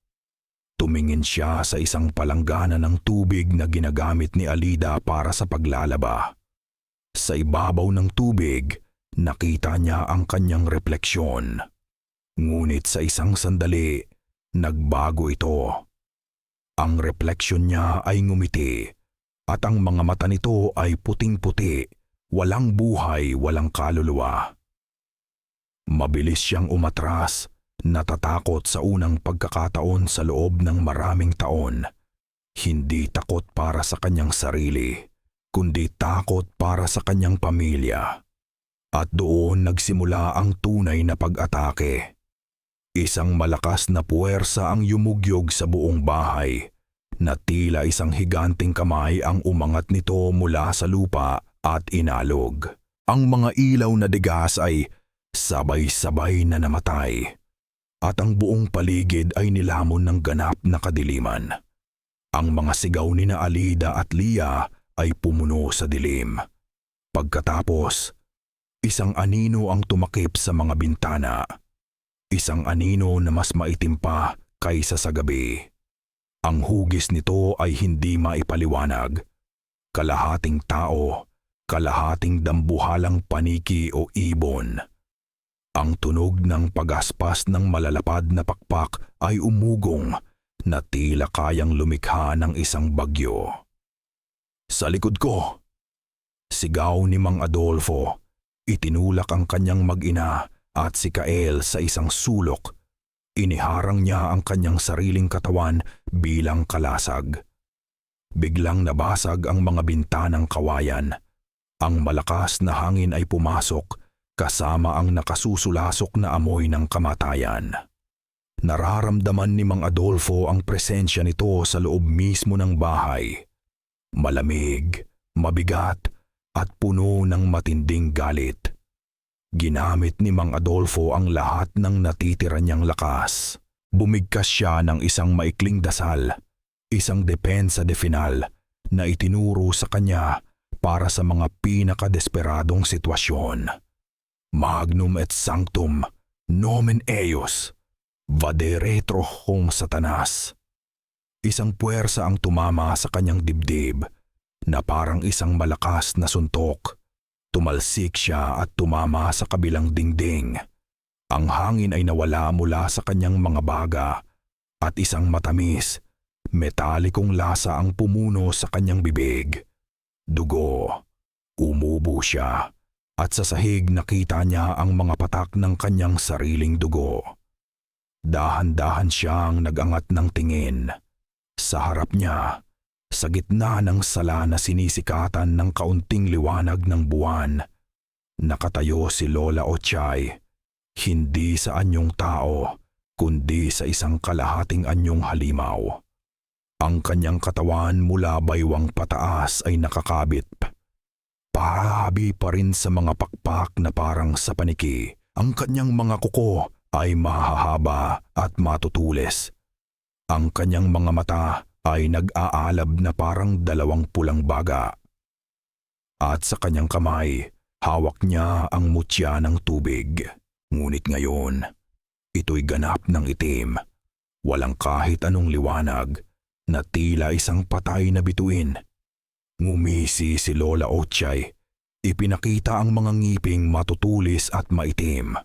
tumingin siya sa isang palanggana ng tubig na ginagamit ni Alida para sa paglalaba. Sa ibabaw ng tubig, nakita niya ang kanyang refleksyon. Ngunit sa isang sandali, nagbago ito. Ang refleksyon niya ay ngumiti, at ang mga mata nito ay puting-puti, walang buhay, walang kaluluwa. Mabilis siyang umatras, natatakot sa unang pagkakataon sa loob ng maraming taon. Hindi takot para sa kanyang sarili, kundi takot para sa kanyang pamilya. At doon nagsimula ang tunay na pag-atake. Isang malakas na puwersa ang yumugyog sa buong bahay, na tila isang higanting kamay ang umangat nito mula sa lupa at inalog. Ang mga ilaw na digas ay sabay-sabay na namatay, at ang buong paligid ay nilamon ng ganap na kadiliman. Ang mga sigaw ni na Alida at Lia ay pumuno sa dilim. Pagkatapos, isang anino ang tumakip sa mga bintana. Isang anino na mas maitim pa kaysa sa gabi. Ang hugis nito ay hindi maipaliwanag. Kalahating tao, kalahating dambuhalang paniki o ibon. Ang tunog ng pagaspas ng malalapad na pakpak ay umugong na tila kayang lumikha ng isang bagyo. Sa likod ko! Sigaw ni Mang Adolfo. Itinulak ang kanyang mag-ina at si Kael sa isang sulok. Iniharang niya ang kanyang sariling katawan bilang kalasag. Biglang nabasag ang mga bintanang kawayan. Ang malakas na hangin ay pumasok kasama ang nakasusulasok na amoy ng kamatayan. Nararamdaman ni Mang Adolfo ang presensya nito sa loob mismo ng bahay. Malamig, mabigat, at puno ng matinding galit. Ginamit ni Mang Adolfo ang lahat ng natitira niyang lakas. Bumigkas siya ng isang maikling dasal, isang depensa de final na itinuro sa kanya para sa mga pinakadesperadong sitwasyon. Magnum et sanctum, nomen eius, vade retro hom satanas. Isang puwersa ang tumama sa kanyang dibdib na parang isang malakas na suntok. Tumalsik siya at tumama sa kabilang dingding. Ang hangin ay nawala mula sa kanyang mga baga at isang matamis, metalikong lasa ang pumuno sa kanyang bibig. Dugo. Umubo siya at sa sahig nakita niya ang mga patak ng kanyang sariling dugo. Dahan-dahan siyang nagangat ng tingin. Sa harap niya, sa gitna ng sala na sinisikatan ng kaunting liwanag ng buwan, nakatayo si Lola Ochay, hindi sa anyong tao, kundi sa isang kalahating anyong halimaw. Ang kanyang katawan mula baywang pataas ay nakakabit. Pahabi pa rin sa mga pakpak na parang sa paniki. Ang kanyang mga kuko ay mahahaba at matutulis. Ang kanyang mga mata ay nag-aalab na parang dalawang pulang baga. At sa kanyang kamay, hawak niya ang mutya ng tubig. Ngunit ngayon, ito'y ganap ng itim. Walang kahit anong liwanag, na tila isang patay na bituin. Ngumisi si Lola Ochay. Ipinakita ang mga ngiping matutulis at maitim.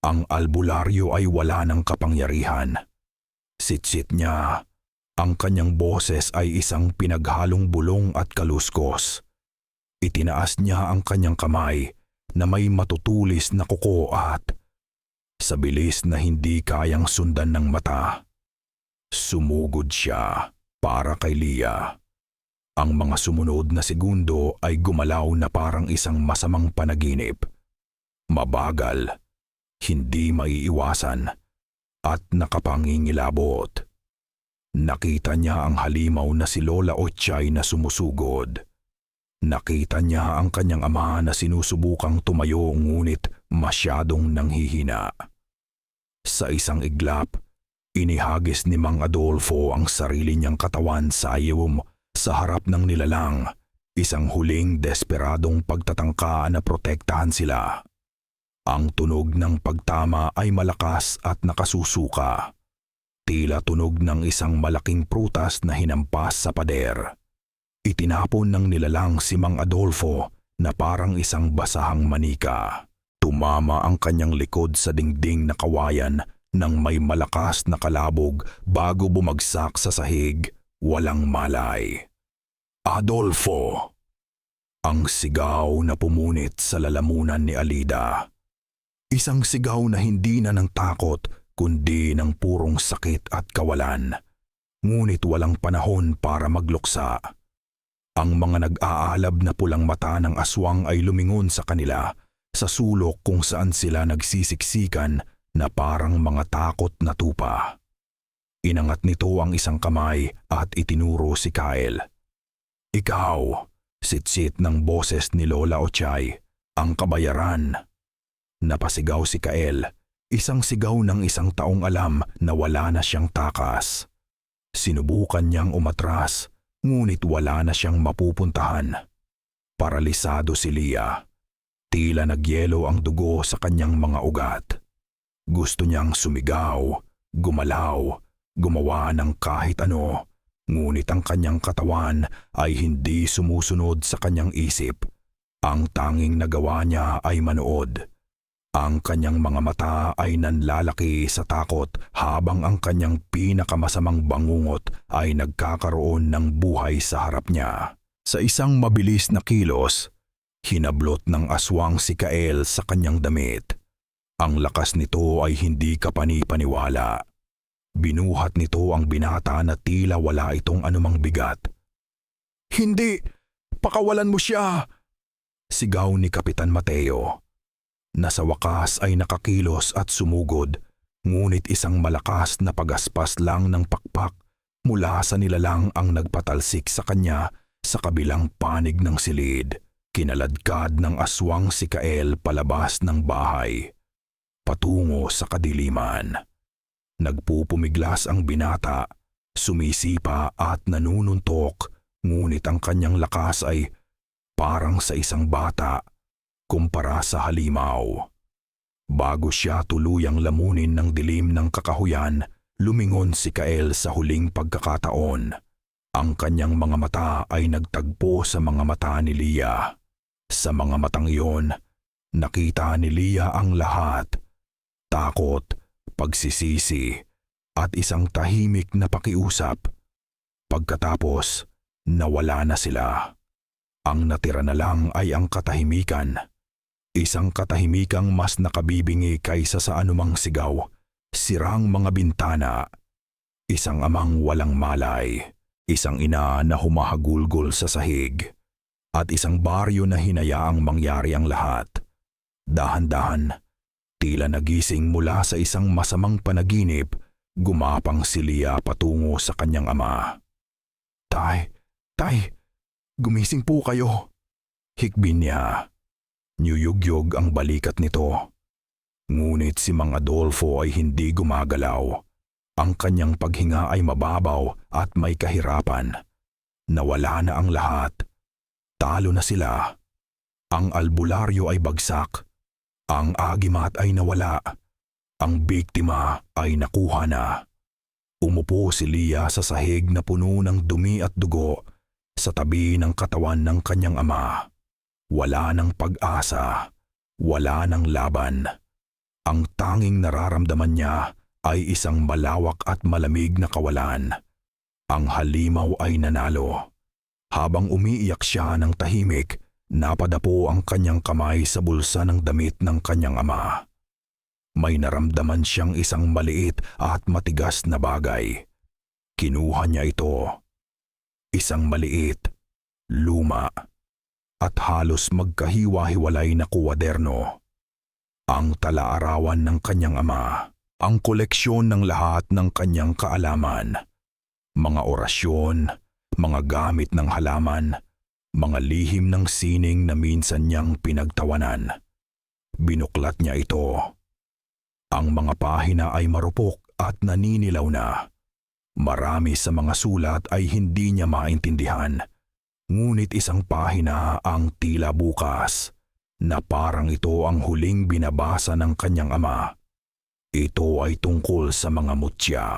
Ang albularyo ay wala ng kapangyarihan. Sitsit niya. Ang kanyang boses ay isang pinaghalong bulong at kaluskos. Itinaas niya ang kanyang kamay na may matutulis na kuko at, sa bilis na hindi kayang sundan ng mata, sumugod siya para kay Lia. Ang mga sumunod na segundo ay gumalaw na parang isang masamang panaginip. Mabagal, hindi maiiwasan, at nakapangingilabot. Nakita niya ang halimaw na si Lola Ochay na sumusugod. Nakita niya ang kanyang ama na sinusubukang tumayo ngunit masyadong nanghihina. Sa isang iglap, inihagis ni Mang Adolfo ang sarili niyang katawan sa ayom sa harap ng nilalang, isang huling desperadong pagtatangka na protektahan sila. Ang tunog ng pagtama ay malakas at nakasusuka. Tila tunog ng isang malaking prutas na hinampas sa pader. Itinapon ng nilalang si Mang Adolfo na parang isang basahang manika. Tumama ang kanyang likod sa dingding na kawayan nang may malakas na kalabog bago bumagsak sa sahig, walang malay. Adolfo! Ang sigaw na pumunit sa lalamunan ni Alida. Isang sigaw na hindi na ng takot kundi ng purong sakit at kawalan. Ngunit walang panahon para magluksa. Ang mga nag-aalab na pulang mata ng aswang ay lumingon sa kanila sa sulok kung saan sila nagsisiksikan na parang mga takot na tupa. Inangat nito ang isang kamay at itinuro si Kyle. Ikaw, sitsit ng boses ni Lola Ochay, ang kabayaran. Napasigaw si Kael, isang sigaw ng isang taong alam na wala na siyang takas. Sinubukan niyang umatras, ngunit wala na siyang mapupuntahan. Paralisado si Lia. Tila nagyelo ang dugo sa kanyang mga ugat. Gusto niyang sumigaw, gumalaw, gumawa ng kahit ano, ngunit ang kanyang katawan ay hindi sumusunod sa kanyang isip. Ang tanging nagawa niya ay manood. Ang kanyang mga mata ay nanlalaki sa takot habang ang kanyang pinakamasamang bangungot ay nagkakaroon ng buhay sa harap niya. Sa isang mabilis na kilos, hinablot ng aswang si Kael sa kanyang damit. Ang lakas nito ay hindi kapani-paniwala. Binuhat nito ang binata na tila wala itong anumang bigat. Hindi! Pakawalan mo siya! Sigaw ni Kapitan Mateo. Nasa wakas ay nakakilos at sumugod, ngunit isang malakas na pagaspas lang ng pakpak mula sa nilalang ang nagpatalsik sa kanya sa kabilang panig ng silid. Kinaladkad ng aswang si Kael palabas ng bahay, patungo sa kadiliman. Nagpupumiglas ang binata, sumisipa at nanununtok, ngunit ang kanyang lakas ay parang sa isang bata kumpara sa halimaw. Bago siya tuluyang lamunin ng dilim ng kakahuyan, lumingon si Kael sa huling pagkakataon. Ang kanyang mga mata ay nagtagpo sa mga mata ni Lia. Sa mga matang iyon, nakita ni Lia ang lahat. Takot, pagsisisi, at isang tahimik na pakiusap. Pagkatapos, nawala na sila. Ang natira na lang ay ang katahimikan. Isang katahimikang mas nakabibingi kaysa sa anumang sigaw, sirang mga bintana, isang amang walang malay, isang ina na humahagulgol sa sahig, at isang baryo na hinayaang mangyari ang lahat. Dahan-dahan, tila nagising mula sa isang masamang panaginip, gumapang si Lia patungo sa kanyang ama. Tay, gumising po kayo. Hikbin niya. Niyugyog ang balikat nito. Ngunit si Mang Adolfo ay hindi gumagalaw. Ang kanyang paghinga ay mababaw at may kahirapan. Nawala na ang lahat. Talo na sila. Ang albularyo ay bagsak. Ang agimat ay nawala. Ang biktima ay nakuha na. Umupo si Lia sa sahig na puno ng dumi at dugo sa tabi ng katawan ng kanyang ama. Wala ng pag-asa, wala ng laban. Ang tanging nararamdaman niya ay isang malawak at malamig na kawalan. Ang halimaw ay nanalo. Habang umiiyak siya ng tahimik, napadapo ang kanyang kamay sa bulsa ng damit ng kanyang ama. May naramdaman siyang isang maliit at matigas na bagay. Kinuha niya ito. Isang maliit, luma, at halos magkahiwa-hiwalay na kuwaderno. Ang tala-arawan ng kanyang ama, ang koleksyon ng lahat ng kanyang kaalaman, mga orasyon, mga gamit ng halaman, mga lihim ng sining na minsan niyang pinagtawanan. Binuklat niya ito. Ang mga pahina ay marupok at naninilaw na. Marami sa mga sulat ay hindi niya maintindihan. Ngunit isang pahina ang tila bukas, na parang ito ang huling binabasa ng kanyang ama. Ito ay tungkol sa mga mutya.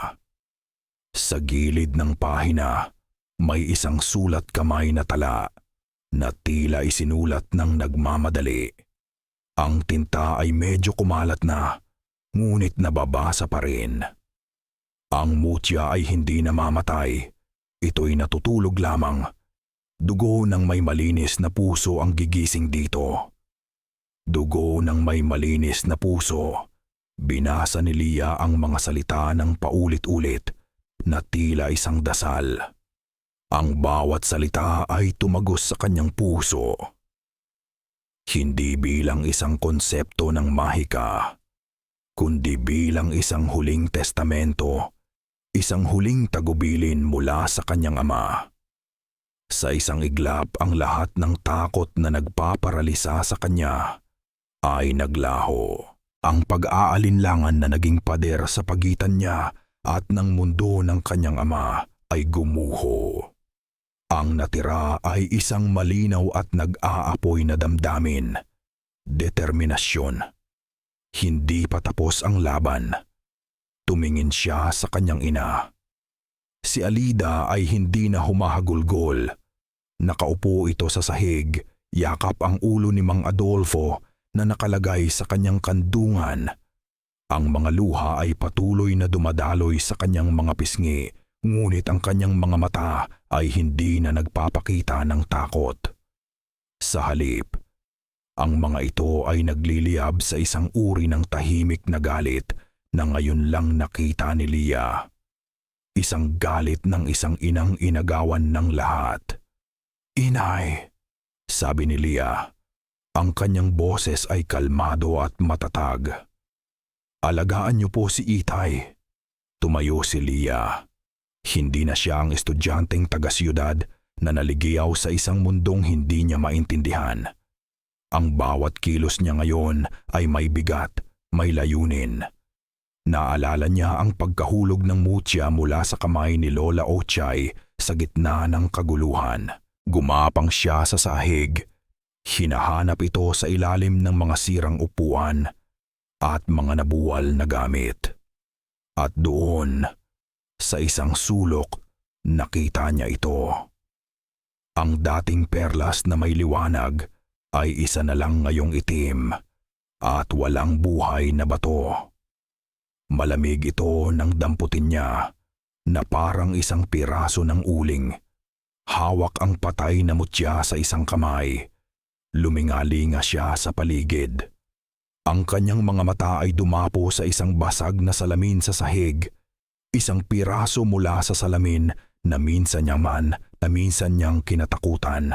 Sa gilid ng pahina, may isang sulat kamay na tala, na tila isinulat ng nagmamadali. Ang tinta ay medyo kumalat na, ngunit nababasa pa rin. Ang mutya ay hindi namamatay. Ito'y natutulog lamang. Dugo ng may malinis na puso ang gigising dito. Dugo ng may malinis na puso. Binasa ni Lia ang mga salita ng paulit-ulit na tila isang dasal. Ang bawat salita ay tumagos sa kanyang puso. Hindi bilang isang konsepto ng mahika, kundi bilang isang huling testamento, isang huling tagubilin mula sa kanyang ama. Sa isang iglap, ang lahat ng takot na nagpaparalisa sa kanya ay naglaho. Ang pag-aalinlangan na naging pader sa pagitan niya at ng mundo ng kanyang ama ay gumuho. Ang natira ay isang malinaw at nag-aapoy na damdamin. Determinasyon. Hindi pa tapos ang laban. Tumingin siya sa kanyang ina. Si Alida ay hindi na humahagulgol. Nakaupo ito sa sahig, yakap ang ulo ni Mang Adolfo na nakalagay sa kanyang kandungan. Ang mga luha ay patuloy na dumadaloy sa kanyang mga pisngi, ngunit ang kanyang mga mata ay hindi na nagpapakita ng takot. Sa halip, ang mga ito ay nagliliyab sa isang uri ng tahimik na galit na ngayon lang nakita ni Lia. Isang galit ng isang inang inagawan ng lahat. "Inay," sabi ni Lia. Ang kanyang boses ay kalmado at matatag. "Alagaan niyo po si Itay." Tumayo si Lia. Hindi na siya ang estudyanteng taga-siyudad na naligiyaw sa isang mundong hindi niya maintindihan. Ang bawat kilos niya ngayon ay may bigat, may layunin. Naalala niya ang pagkahulog ng mutya mula sa kamay ni Lola Ochay sa gitna ng kaguluhan. Gumapang siya sa sahig. Hinahanap ito sa ilalim ng mga sirang upuan at mga nabuwal na gamit. At doon, sa isang sulok, nakita niya ito. Ang dating perlas na may liwanag ay isa na lang ngayong itim at walang buhay na bato. Malamig ito nang damputin niya na parang isang piraso ng uling. Hawak ang patay na mutya sa isang kamay. Lumingalinga siya sa paligid. Ang kanyang mga mata ay dumapo sa isang basag na salamin sa sahig. Isang piraso mula sa salamin na minsan niyang kinatakutan.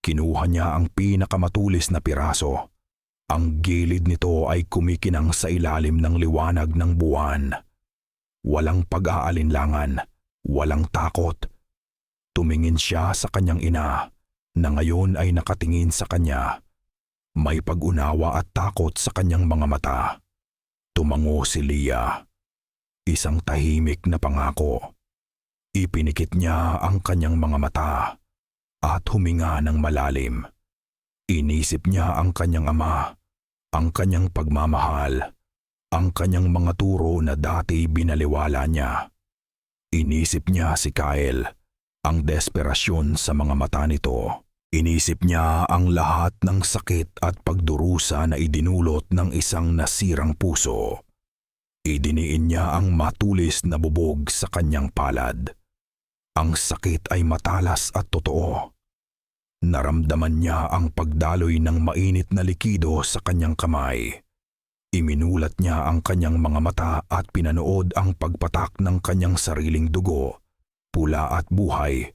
Kinuha niya ang pinakamatulis na piraso. Ang gilid nito ay kumikinang sa ilalim ng liwanag ng buwan. Walang pag-aalinlangan, walang takot. Tumingin siya sa kanyang ina, na ngayon ay nakatingin sa kanya. May pag-unawa at takot sa kanyang mga mata. Tumango si Lia. Isang tahimik na pangako. Ipinikit niya ang kanyang mga mata at huminga ng malalim. Inisip niya ang kanyang ama, ang kanyang pagmamahal, ang kanyang mga turo na dati binaliwala niya. Inisip niya si Kyle, ang desperasyon sa mga mata nito. Inisip niya ang lahat ng sakit at pagdurusa na idinulot ng isang nasirang puso. Idiniin niya ang matulis na bubog sa kanyang palad. Ang sakit ay matalas at totoo. Naramdaman niya ang pagdaloy ng mainit na likido sa kanyang kamay. Iminulat niya ang kanyang mga mata at pinanood ang pagpatak ng kanyang sariling dugo, pula at buhay,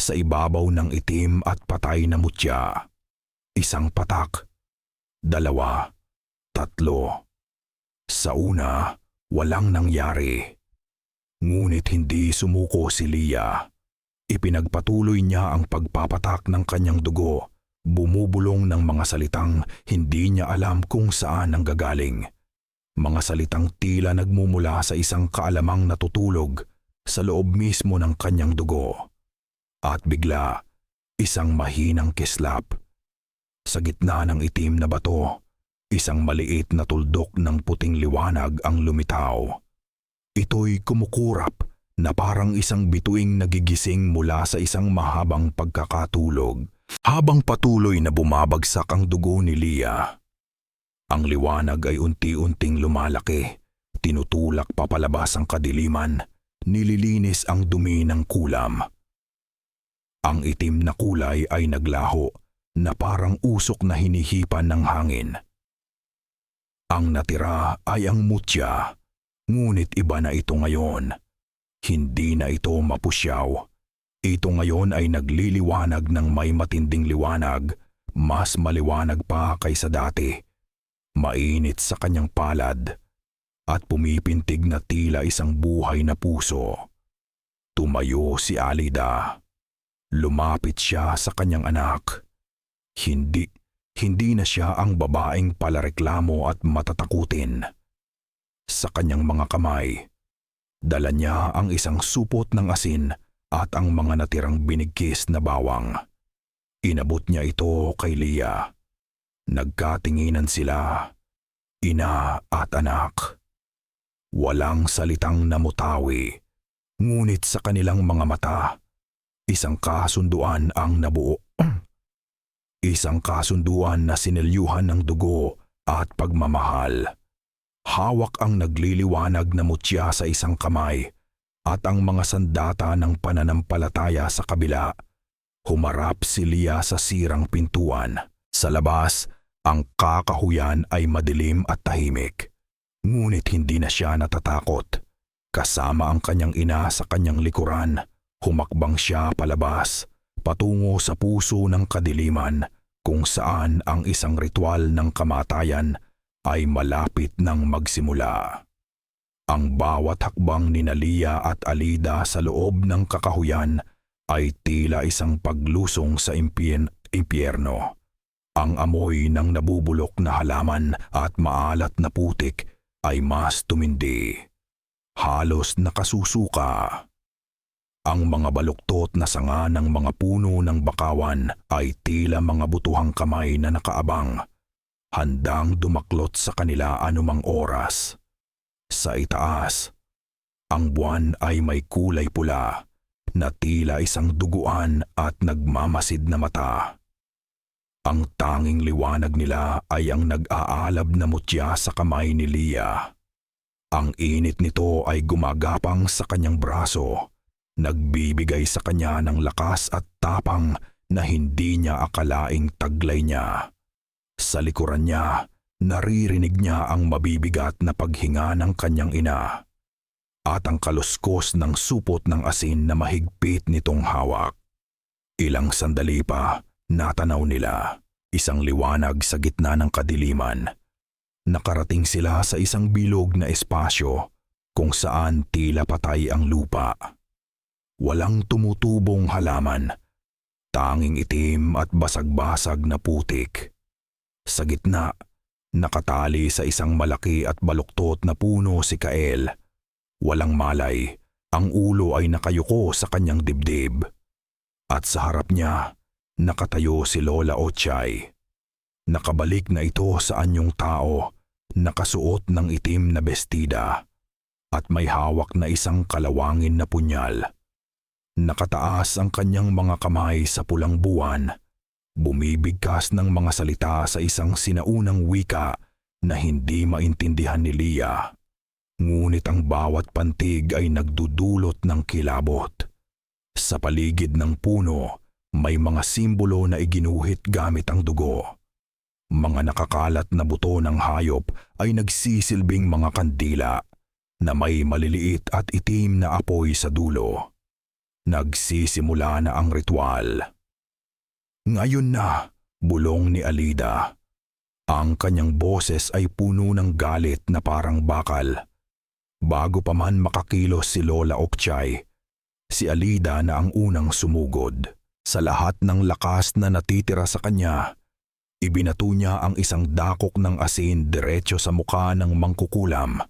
sa ibabaw ng itim at patay na mutya. Isang patak, dalawa, tatlo. Sa una, walang nangyari. Ngunit hindi sumuko si Lia. Ipinagpatuloy niya ang pagpapatak ng kanyang dugo, bumubulong ng mga salitang hindi niya alam kung saan nanggagaling. Mga salitang tila nagmumula sa isang kaalamang natutulog sa loob mismo ng kanyang dugo. At bigla, isang mahinang kislap. Sa gitna ng itim na bato, isang maliit na tuldok ng puting liwanag ang lumitaw. Ito'y kumukurap na parang isang bituing nagigising mula sa isang mahabang pagkakatulog, habang patuloy na bumabagsak ang dugo ni Leah. Ang liwanag ay unti-unting lumalaki, tinutulak papalabas ang kadiliman, nililinis ang dumi ng kulam. Ang itim na kulay ay naglaho na parang usok na hinihipan ng hangin. Ang natira ay ang mutya, ngunit iba na ito ngayon. Hindi na ito mapusyaw. Ito ngayon ay nagliliwanag ng may matinding liwanag, mas maliwanag pa kaysa dati. Mainit sa kanyang palad at pumipintig na tila isang buhay na puso. Tumayo si Alida. Lumapit siya sa kanyang anak. Hindi na siya ang babaeng palareklamo at matatakutin. Sa kanyang mga kamay, dala niya ang isang supot ng asin at ang mga natirang binigkis na bawang. Inabot niya ito kay Leah. Nagkatinginan sila, ina at anak. Walang salitang namutawi, ngunit sa kanilang mga mata, isang kasunduan ang nabuo. Isang kasunduan na sinilyuhan ng dugo at pagmamahal. Hawak ang nagliliwanag na mutya sa isang kamay at ang mga sandata ng pananampalataya sa kabila. Humarap si Leah sa sirang pintuan. Sa labas, ang kakahuyan ay madilim at tahimik. Ngunit hindi na siya natatakot. Kasama ang kanyang ina sa kanyang likuran, humakbang siya palabas, patungo sa puso ng kadiliman kung saan ang isang ritual ng kamatayan ay malapit nang magsimula. Ang bawat hakbang ni Leah at Alida sa loob ng kakahuyan ay tila isang paglusong sa impyerno. Ang amoy ng nabubulok na halaman at maalat na putik ay mas tumindi. Halos nakasusuka. Ang mga baluktot na sanga ng mga puno ng bakawan ay tila mga butuhang kamay na nakaabang, handang dumaklot sa kanila anumang oras. Sa itaas, ang buwan ay may kulay pula na tila isang duguan at nagmamasid na mata. Ang tanging liwanag nila ay ang nag-aalab na mutya sa kamay ni Leah. Ang init nito ay gumagapang sa kanyang braso, nagbibigay sa kanya ng lakas at tapang na hindi niya akalaing taglay niya. Sa likuran niya, naririnig niya ang mabibigat na paghinga ng kanyang ina at ang kaluskos ng supot ng asin na mahigpit nitong hawak. Ilang sandali pa, natanaw nila isang liwanag sa gitna ng kadiliman. Nakarating sila sa isang bilog na espasyo kung saan tila patay ang lupa. Walang tumutubong halaman, tanging itim at basag-basag na putik. Sa gitna, nakatali sa isang malaki at baluktot na puno si Kael. Walang malay, ang ulo ay nakayuko sa kanyang dibdib. At sa harap niya, nakatayo si Lola Ochay. Nakabalik na ito sa anyong tao, nakasuot ng itim na bestida, at may hawak na isang kalawangin na punyal. Nakataas ang kanyang mga kamay sa pulang buwan, bumibigkas ng mga salita sa isang sinaunang wika na hindi maintindihan ni Leah. Ngunit ang bawat pantig ay nagdudulot ng kilabot. Sa paligid ng puno, may mga simbolo na iginuhit gamit ang dugo. Mga nakakalat na buto ng hayop ay nagsisilbing mga kandila na may maliliit at itim na apoy sa dulo. Nagsisimula na ang ritual. Ngayon na, bulong ni Alida. Ang kanyang boses ay puno ng galit na parang bakal. Bago pa man makakilos si Lola Ochay, Si Alida na ang unang sumugod. Sa lahat ng lakas na natitira sa kanya, ibinato niya ang isang dakok ng asin diretso sa mukha ng mangkukulam.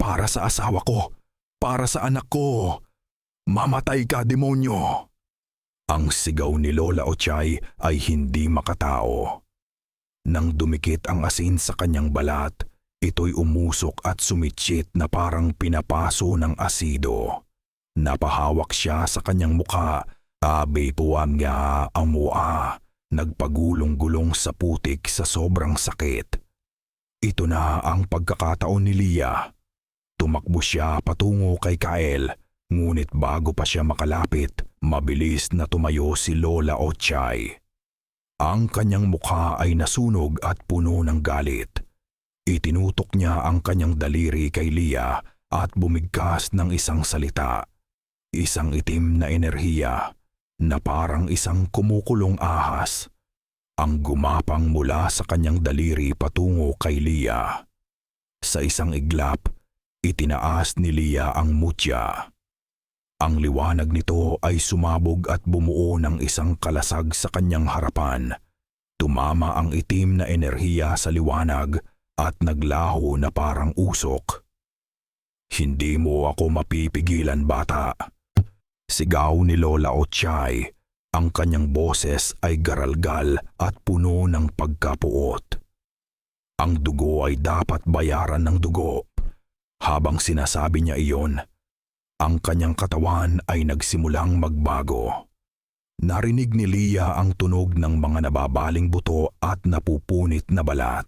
"Para sa asawa ko! Para sa anak ko! Mamatay ka, demonyo!" Ang sigaw ni Lola Ochay ay hindi makatao. Nang dumikit ang asin sa kanyang balat, ito'y umusok at sumitsit na parang pinapaso ng asido. Napahawak siya sa kanyang mukha, abay puwam niya ang mua, nagpagulong-gulong sa putik sa sobrang sakit. Ito na ang pagkakataon ni Lia. Tumakbo siya patungo kay Kael, ngunit bago pa siya makalapit, mabilis na tumayo si Lola Ochay. Ang kanyang mukha ay nasunog at puno ng galit. Itinutok niya ang kanyang daliri kay Lia at bumigkas ng isang salita. Isang itim na enerhiya na parang isang kumukulong ahas ang gumapang mula sa kanyang daliri patungo kay Lia. Sa isang iglap, itinaas ni Lia ang mutya. Ang liwanag nito ay sumabog at bumuo ng isang kalasag sa kanyang harapan. Tumama ang itim na enerhiya sa liwanag at naglaho na parang usok. "Hindi mo ako mapipigilan, bata!" Sigaw ni Lola Ochay. Ang kanyang boses ay garalgal at puno ng pagkapuot. Ang dugo ay dapat bayaran ng dugo. Habang sinasabi niya iyon, ang kanyang katawan ay nagsimulang magbago. Narinig ni Lia ang tunog ng mga nababaling buto at napupunit na balat.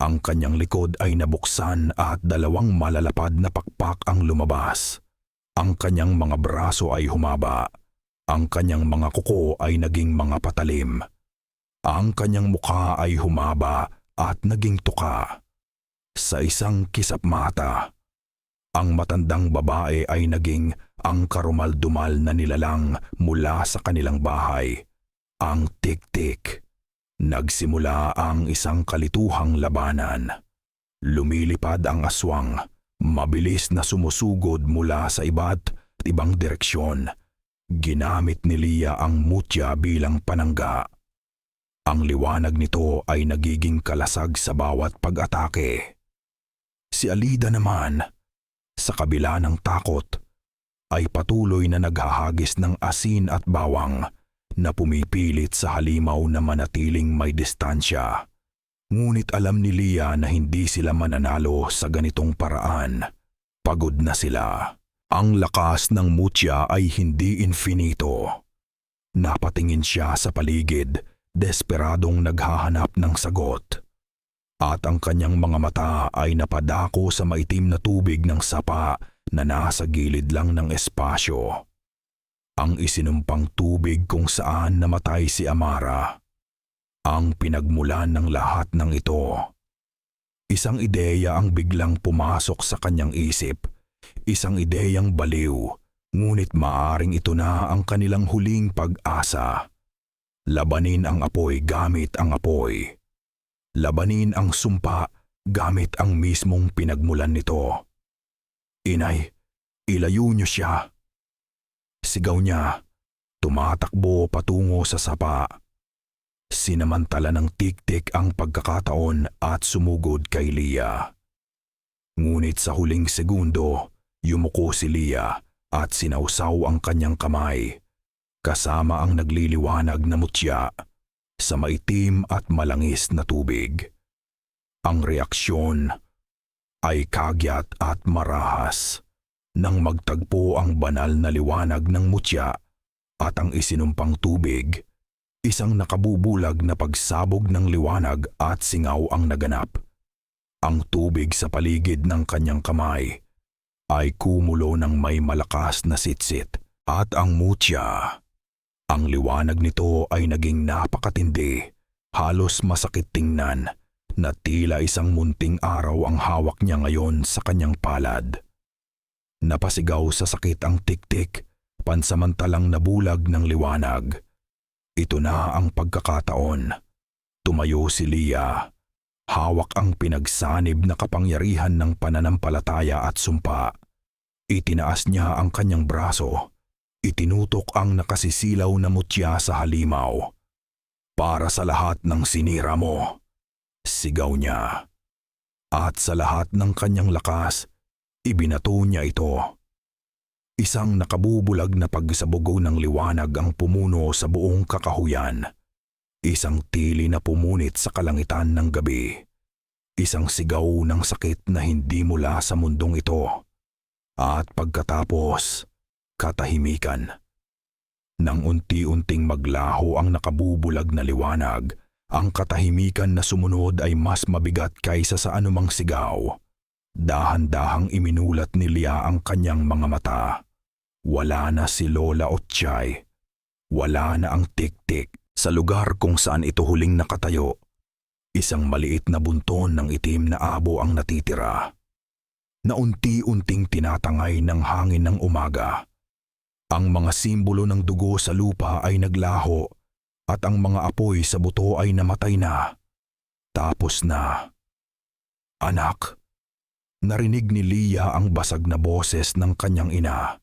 Ang kanyang likod ay nabuksan at dalawang malalapad na pakpak ang lumabas. Ang kanyang mga braso ay humaba. Ang kanyang mga kuko ay naging mga patalim. Ang kanyang mukha ay humaba at naging tuka. Sa isang kisap mata, ang matandang babae ay naging ang karumal-dumal na nilalang mula sa kanilang bahay, ang Tik-Tik. Nagsimula ang isang kalituhang labanan. Lumilipad ang aswang, mabilis na sumusugod mula sa iba't ibang direksyon. Ginamit ni Lia ang mutya bilang panangga. Ang liwanag nito ay nagiging kalasag sa bawat pag-atake. Si Alida naman, sa kabila ng takot, ay patuloy na naghahagis ng asin at bawang na pumipilit sa halimaw na manatiling may distansya. Ngunit alam ni Lia na hindi sila mananalo sa ganitong paraan. Pagod na sila. Ang lakas ng mutya ay hindi infinito. Napatingin siya sa paligid, desperadong naghahanap ng sagot. At ang kanyang mga mata ay napadako sa maitim na tubig ng sapa na nasa gilid lang ng espasyo. Ang isinumpang tubig kung saan namatay si Amara. Ang pinagmulan ng lahat ng ito. Isang ideya ang biglang pumasok sa kanyang isip. Isang ideyang baliw, ngunit maaring ito na ang kanilang huling pag-asa. Labanin ang apoy gamit ang apoy. Labanin ang sumpa gamit ang mismong pinagmulan nito. "Inay, ilayo niyo siya!" Sigaw niya, tumatakbo patungo sa sapa. Sinamantala ng Tik-Tik ang pagkakataon at sumugod kay Lia. Ngunit sa huling segundo, yumuko si Lia at sinawsaw ang kanyang kamay, kasama ang nagliliwanag na mutya, sa maitim at malangis na tubig. Ang reaksyon ay kagyat at marahas. Nang magtagpo ang banal na liwanag ng mutya at ang isinumpang tubig, isang nakabubulag na pagsabog ng liwanag at singaw ang naganap. Ang tubig sa paligid ng kanyang kamay ay kumulo ng may malakas na sitsit at ang mutya. Ang liwanag nito ay naging napakatindi, halos masakit tingnan, na tila isang munting araw ang hawak niya ngayon sa kanyang palad. Napasigaw sa sakit ang Tik-Tik, pansamantalang nabulag ng liwanag. Ito na ang pagkakataon. Tumayo si Lia. Hawak ang pinagsanib na kapangyarihan ng pananampalataya at sumpa. Itinaas niya ang kanyang braso. Itinutok ang nakasisilaw na mutya sa halimaw. "Para sa lahat ng sinira mo," sigaw niya. At sa lahat ng kanyang lakas, ibinato niya ito. Isang nakabubulag na pagsabugo ng liwanag ang pumuno sa buong kakahuyan. Isang tili na pumunit sa kalangitan ng gabi. Isang sigaw ng sakit na hindi mula sa mundong ito. At pagkatapos, katahimikan. Nang unti-unting maglaho ang nakabubulag na liwanag, ang katahimikan na sumunod ay mas mabigat kaysa sa anumang sigaw. Dahan-dahang iminulat ni Lia ang kanyang mga mata. Wala na si Lola Otchay. Wala na ang tik-tik sa lugar kung saan ito huling nakatayo. Isang maliit na bunton ng itim na abo ang natitira, na unti-unting tinatangay ng hangin ng umaga. Ang mga simbolo ng dugo sa lupa ay naglaho at ang mga apoy sa buto ay namatay na. Tapos na. "Anak," narinig ni Lia ang basag na boses ng kanyang ina.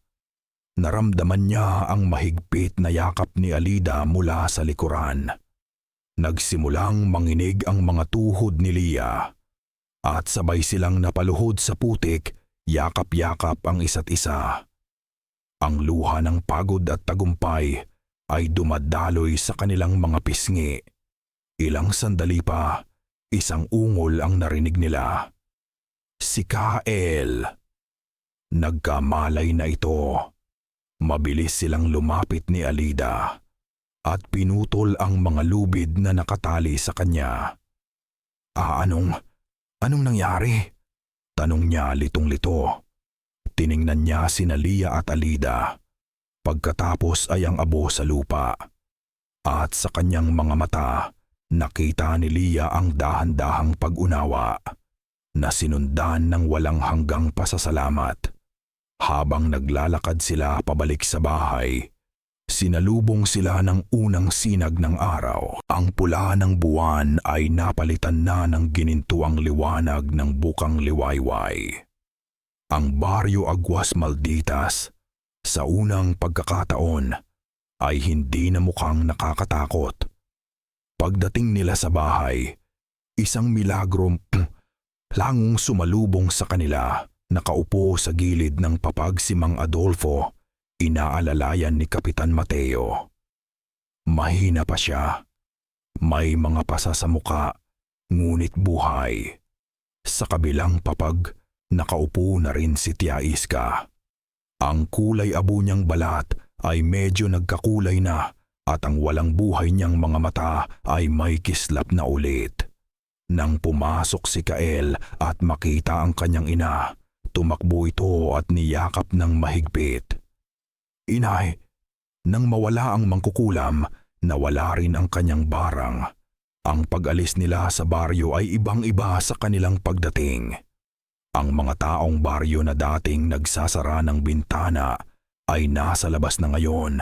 Naramdaman niya ang mahigpit na yakap ni Alida mula sa likuran. Nagsimulang manginig ang mga tuhod ni Lia. At sabay silang napaluhod sa putik, yakap-yakap ang isa't isa. Ang luha ng pagod at tagumpay ay dumadaloy sa kanilang mga pisngi. Ilang sandali pa, isang ungol ang narinig nila. Si Kael. Nagkamalay na ito. Mabilis silang lumapit ni Alida at pinutol ang mga lubid na nakatali sa kanya. Anong nangyari?" tanong niya litong-lito. Tiningnan niya sina Lia at Alida. Pagkatapos ay ang abo sa lupa. At sa kanyang mga mata, nakita ni Lia ang dahan-dahang pag-unawa na sinundan ng walang hanggang pasasalamat. Habang naglalakad sila pabalik sa bahay, sinalubong sila ng unang sinag ng araw. Ang pula ng buwan ay napalitan na ng ginintuang liwanag ng bukang liwayway. Ang baryo Aguas Malditas, sa unang pagkakataon, ay hindi na mukhang nakakatakot. Pagdating nila sa bahay, isang milagro langong sumalubong sa kanila. Nakaupo sa gilid ng papag si Mang Adolfo, inaalalayan ni Kapitan Mateo. Mahina pa siya. May mga pasa sa muka, ngunit buhay. Sa kabilang papag, nakaupo na rin si Tia Iska. Ang kulay abo niyang balat ay medyo nagkakulay na at ang walang buhay niyang mga mata ay may kislap na ulit. Nang pumasok si Kael at makita ang kanyang ina, tumakbo ito at niyakap ng mahigpit. "Inay," nang mawala ang mangkukulam, nawala rin ang kanyang barang. Ang pag-alis nila sa baryo ay ibang-iba sa kanilang pagdating. Ang mga taong baryo na dating nagsasara ng bintana ay nasa labas na ngayon,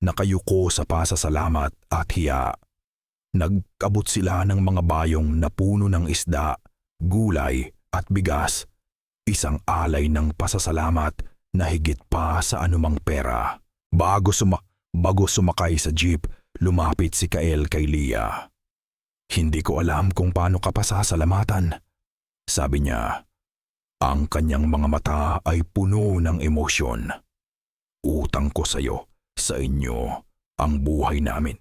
nakayuko sa pasasalamat at hiya. Nagkabot sila ng mga bayong na puno ng isda, gulay at bigas. Isang alay ng pasasalamat na higit pa sa anumang pera. Bago sumakay sa jeep, lumapit si Kael kay Lia. "Hindi ko alam kung paano ka pasasalamatan," sabi niya. Ang kanyang mga mata ay puno ng emosyon. "Utang ko sa inyo, ang buhay namin."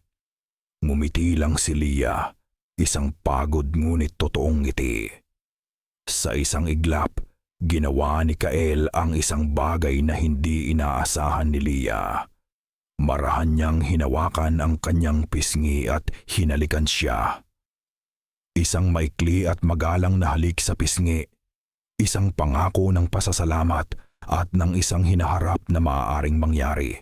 Ngumiti lang si Lia, isang pagod ngunit totoong ngiti. Sa isang iglap, ginawa ni Kael ang isang bagay na hindi inaasahan ni Lia. Marahan niyang hinawakan ang kanyang pisngi at hinalikan siya. Isang maikli at magalang na halik sa pisngi, isang pangako ng pasasalamat at ng isang hinaharap na maaaring mangyari.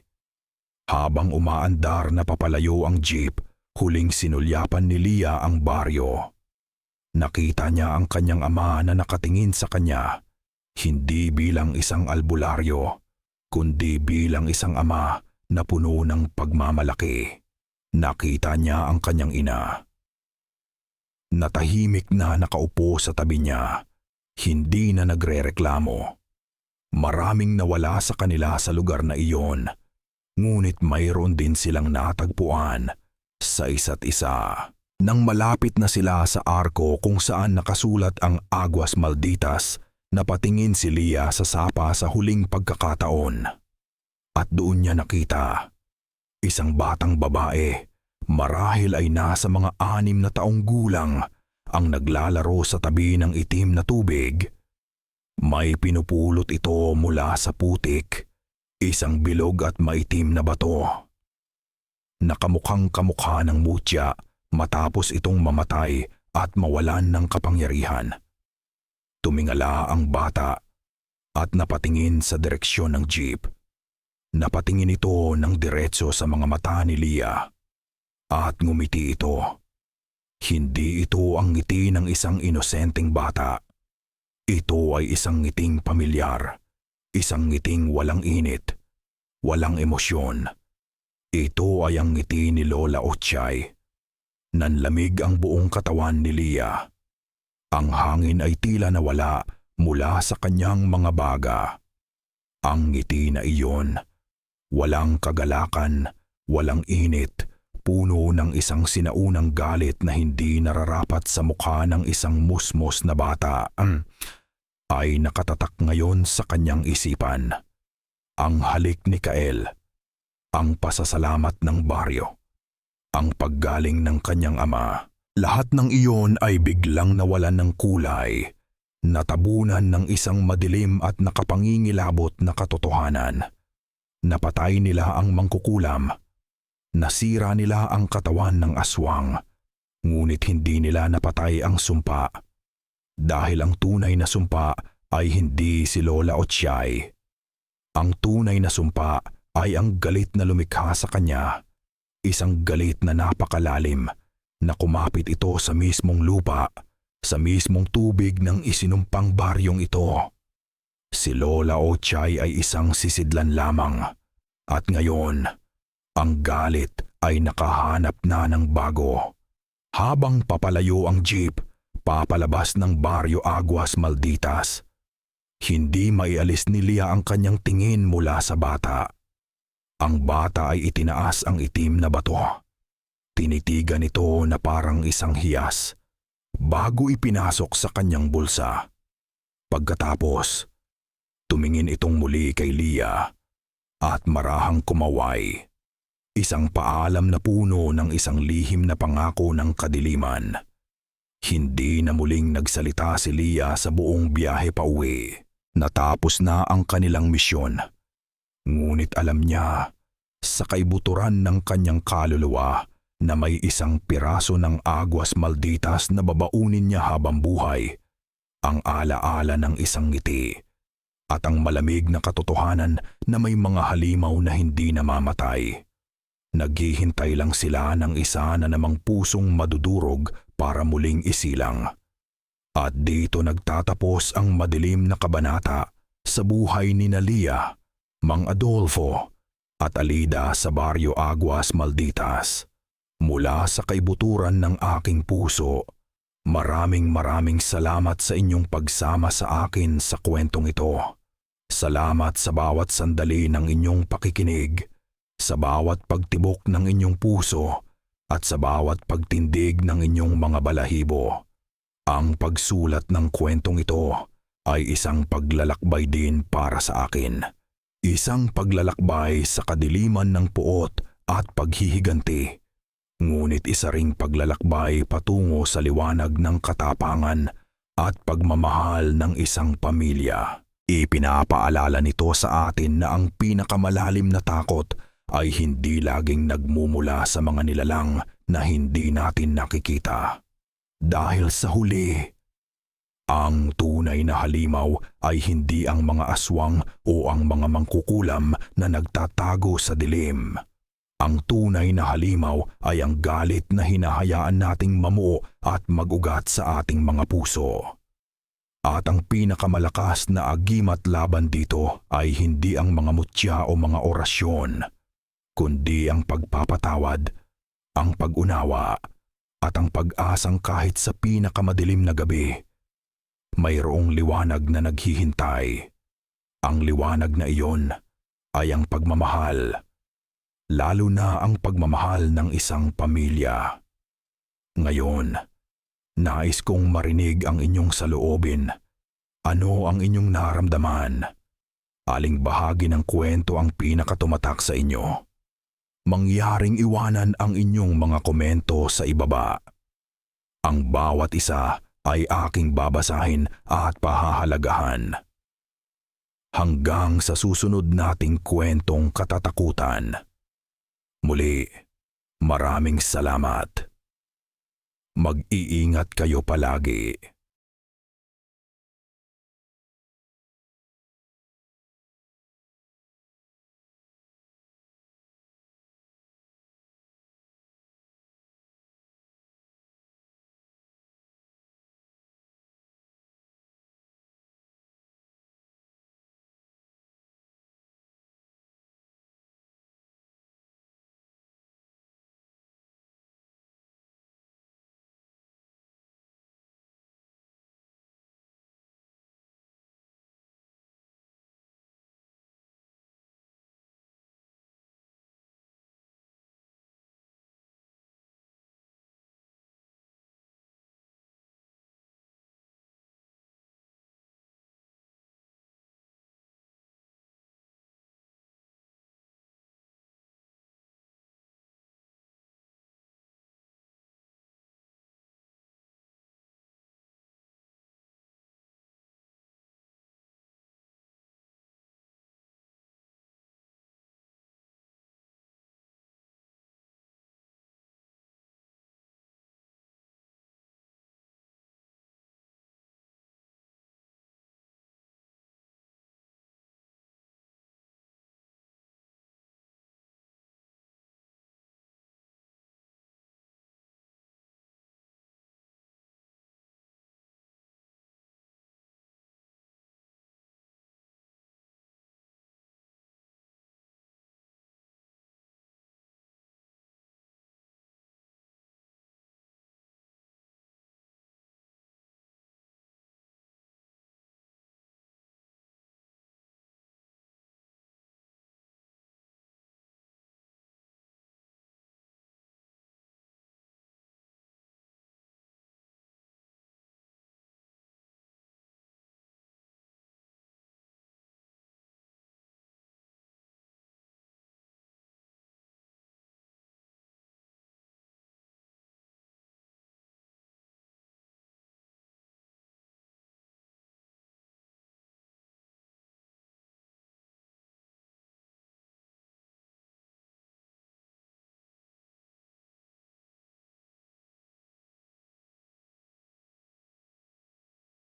Habang umaandar na papalayo ang jeep, huling sinulyapan ni Lia ang baryo. Nakita niya ang kanyang ama na nakatingin sa kanya, hindi bilang isang albularyo, kundi bilang isang ama na puno ng pagmamalaki. Nakita niya ang kanyang ina. Natahimik na nakaupo sa tabi niya, hindi na nagrereklamo. Maraming nawala sa kanila sa lugar na iyon, ngunit mayroon din silang natagpuan sa isa't isa. Nang malapit na sila sa arko kung saan nakasulat ang Aguas Malditas, napatingin si Leah sa sapa sa huling pagkakataon. At doon niya nakita isang batang babae, marahil ay nasa mga 6 na taong gulang, ang naglalaro sa tabi ng itim na tubig. May pinupulot ito mula sa putik, isang bilog at maitim na bato. Nakamukhang kamukha ng mutya matapos itong mamatay at mawalan ng kapangyarihan. Tumingala ang bata at napatingin sa direksyon ng jeep. Napatingin ito ng diretso sa mga mata ni Leah at ngumiti ito. Hindi ito ang ngiti ng isang inosenteng bata. Ito ay isang ngiting pamilyar, isang ngiting walang init, walang emosyon. Ito ay ang ngiti ni Lola Otchay. Nanlamig ang buong katawan ni Leah. Ang hangin ay tila nawala mula sa kanyang mga baga. Ang ngiti na iyon, walang kagalakan, walang init, puno ng isang sinaunang galit na hindi nararapat sa mukha ng isang musmos na bata, ay nakatatak ngayon sa kanyang isipan. Ang halik ni Kael, ang pasasalamat ng baryo, ang paggaling ng kanyang ama. Lahat ng iyon ay biglang nawalan ng kulay, natabunan ng isang madilim at nakapangingilabot na katotohanan. Napatay nila ang mangkukulam, nasira nila ang katawan ng aswang, ngunit hindi nila napatay ang sumpa. Dahil ang tunay na sumpa ay hindi si Lola Otchay. Ang tunay na sumpa ay ang galit na lumikha sa kanya, isang galit na napakalalim na kumapit ito sa mismong lupa, sa mismong tubig ng isinumpang baryong ito. Si Lola Otchay ay isang sisidlan lamang, at ngayon, ang galit ay nakahanap na ng bago. Habang papalayo ang jeep, papalabas ng baryo Aguas Malditas, hindi maialis ni Leah ang kanyang tingin mula sa bata. Ang bata ay itinaas ang itim na bato. Tinitigan ito na parang isang hiyas, bago ipinasok sa kanyang bulsa. Pagkatapos, tumingin itong muli kay Leah at marahang kumaway. Isang paalam na puno ng isang lihim na pangako ng kadiliman. Hindi na muling nagsalita si Leah sa buong biyahe pauwi. Natapos na ang kanilang misyon. Ngunit alam niya, sa kaibuturan ng kanyang kaluluwa, na may isang piraso ng Aguas Malditas na babaunin niya habang buhay, ang alaala ng isang ngiti, at ang malamig na katotohanan na may mga halimaw na hindi namamatay. Naghihintay lang sila ng isa na namang pusong madudurog para muling isilang. At dito nagtatapos ang madilim na kabanata sa buhay ni Leah, Mang Adolfo at Alida sa baryo Aguas Malditas. Mula sa kaibuturan ng aking puso, maraming salamat sa inyong pagsama sa akin sa kwentong ito. Salamat sa bawat sandali ng inyong pakikinig, sa bawat pagtibok ng inyong puso, at sa bawat pagtindig ng inyong mga balahibo. Ang pagsulat ng kwentong ito ay isang paglalakbay din para sa akin. Isang paglalakbay sa kadiliman ng puot at paghihiganti. Ngunit isa ring paglalakbay patungo sa liwanag ng katapangan at pagmamahal ng isang pamilya. Ipinapaalala nito sa atin na ang pinakamalalim na takot ay hindi laging nagmumula sa mga nilalang na hindi natin nakikita. Dahil sa huli, ang tunay na halimaw ay hindi ang mga aswang o ang mga mangkukulam na nagtatago sa dilim. Ang tunay na halimaw ay ang galit na hinahayaan nating mamuo at magugat sa ating mga puso. At ang pinakamalakas na agimat laban dito ay hindi ang mga mutya o mga orasyon, kundi ang pagpapatawad, ang pag-unawa, at ang pag-asang kahit sa pinakamadilim na gabi, mayroong liwanag na naghihintay. Ang liwanag na iyon ay ang pagmamahal, lalo na ang pagmamahal ng isang pamilya. Ngayon, nais kong marinig ang inyong saloobin. Ano ang inyong naramdaman? Aling bahagi ng kwento ang pinakatumatak sa inyo? Mangyaring iwanan ang inyong mga komento sa ibaba. Ang bawat isa ay aking babasahin at pahahalagahan. Hanggang sa susunod nating kwentong katatakutan. Muli, maraming salamat. Mag-iingat kayo palagi.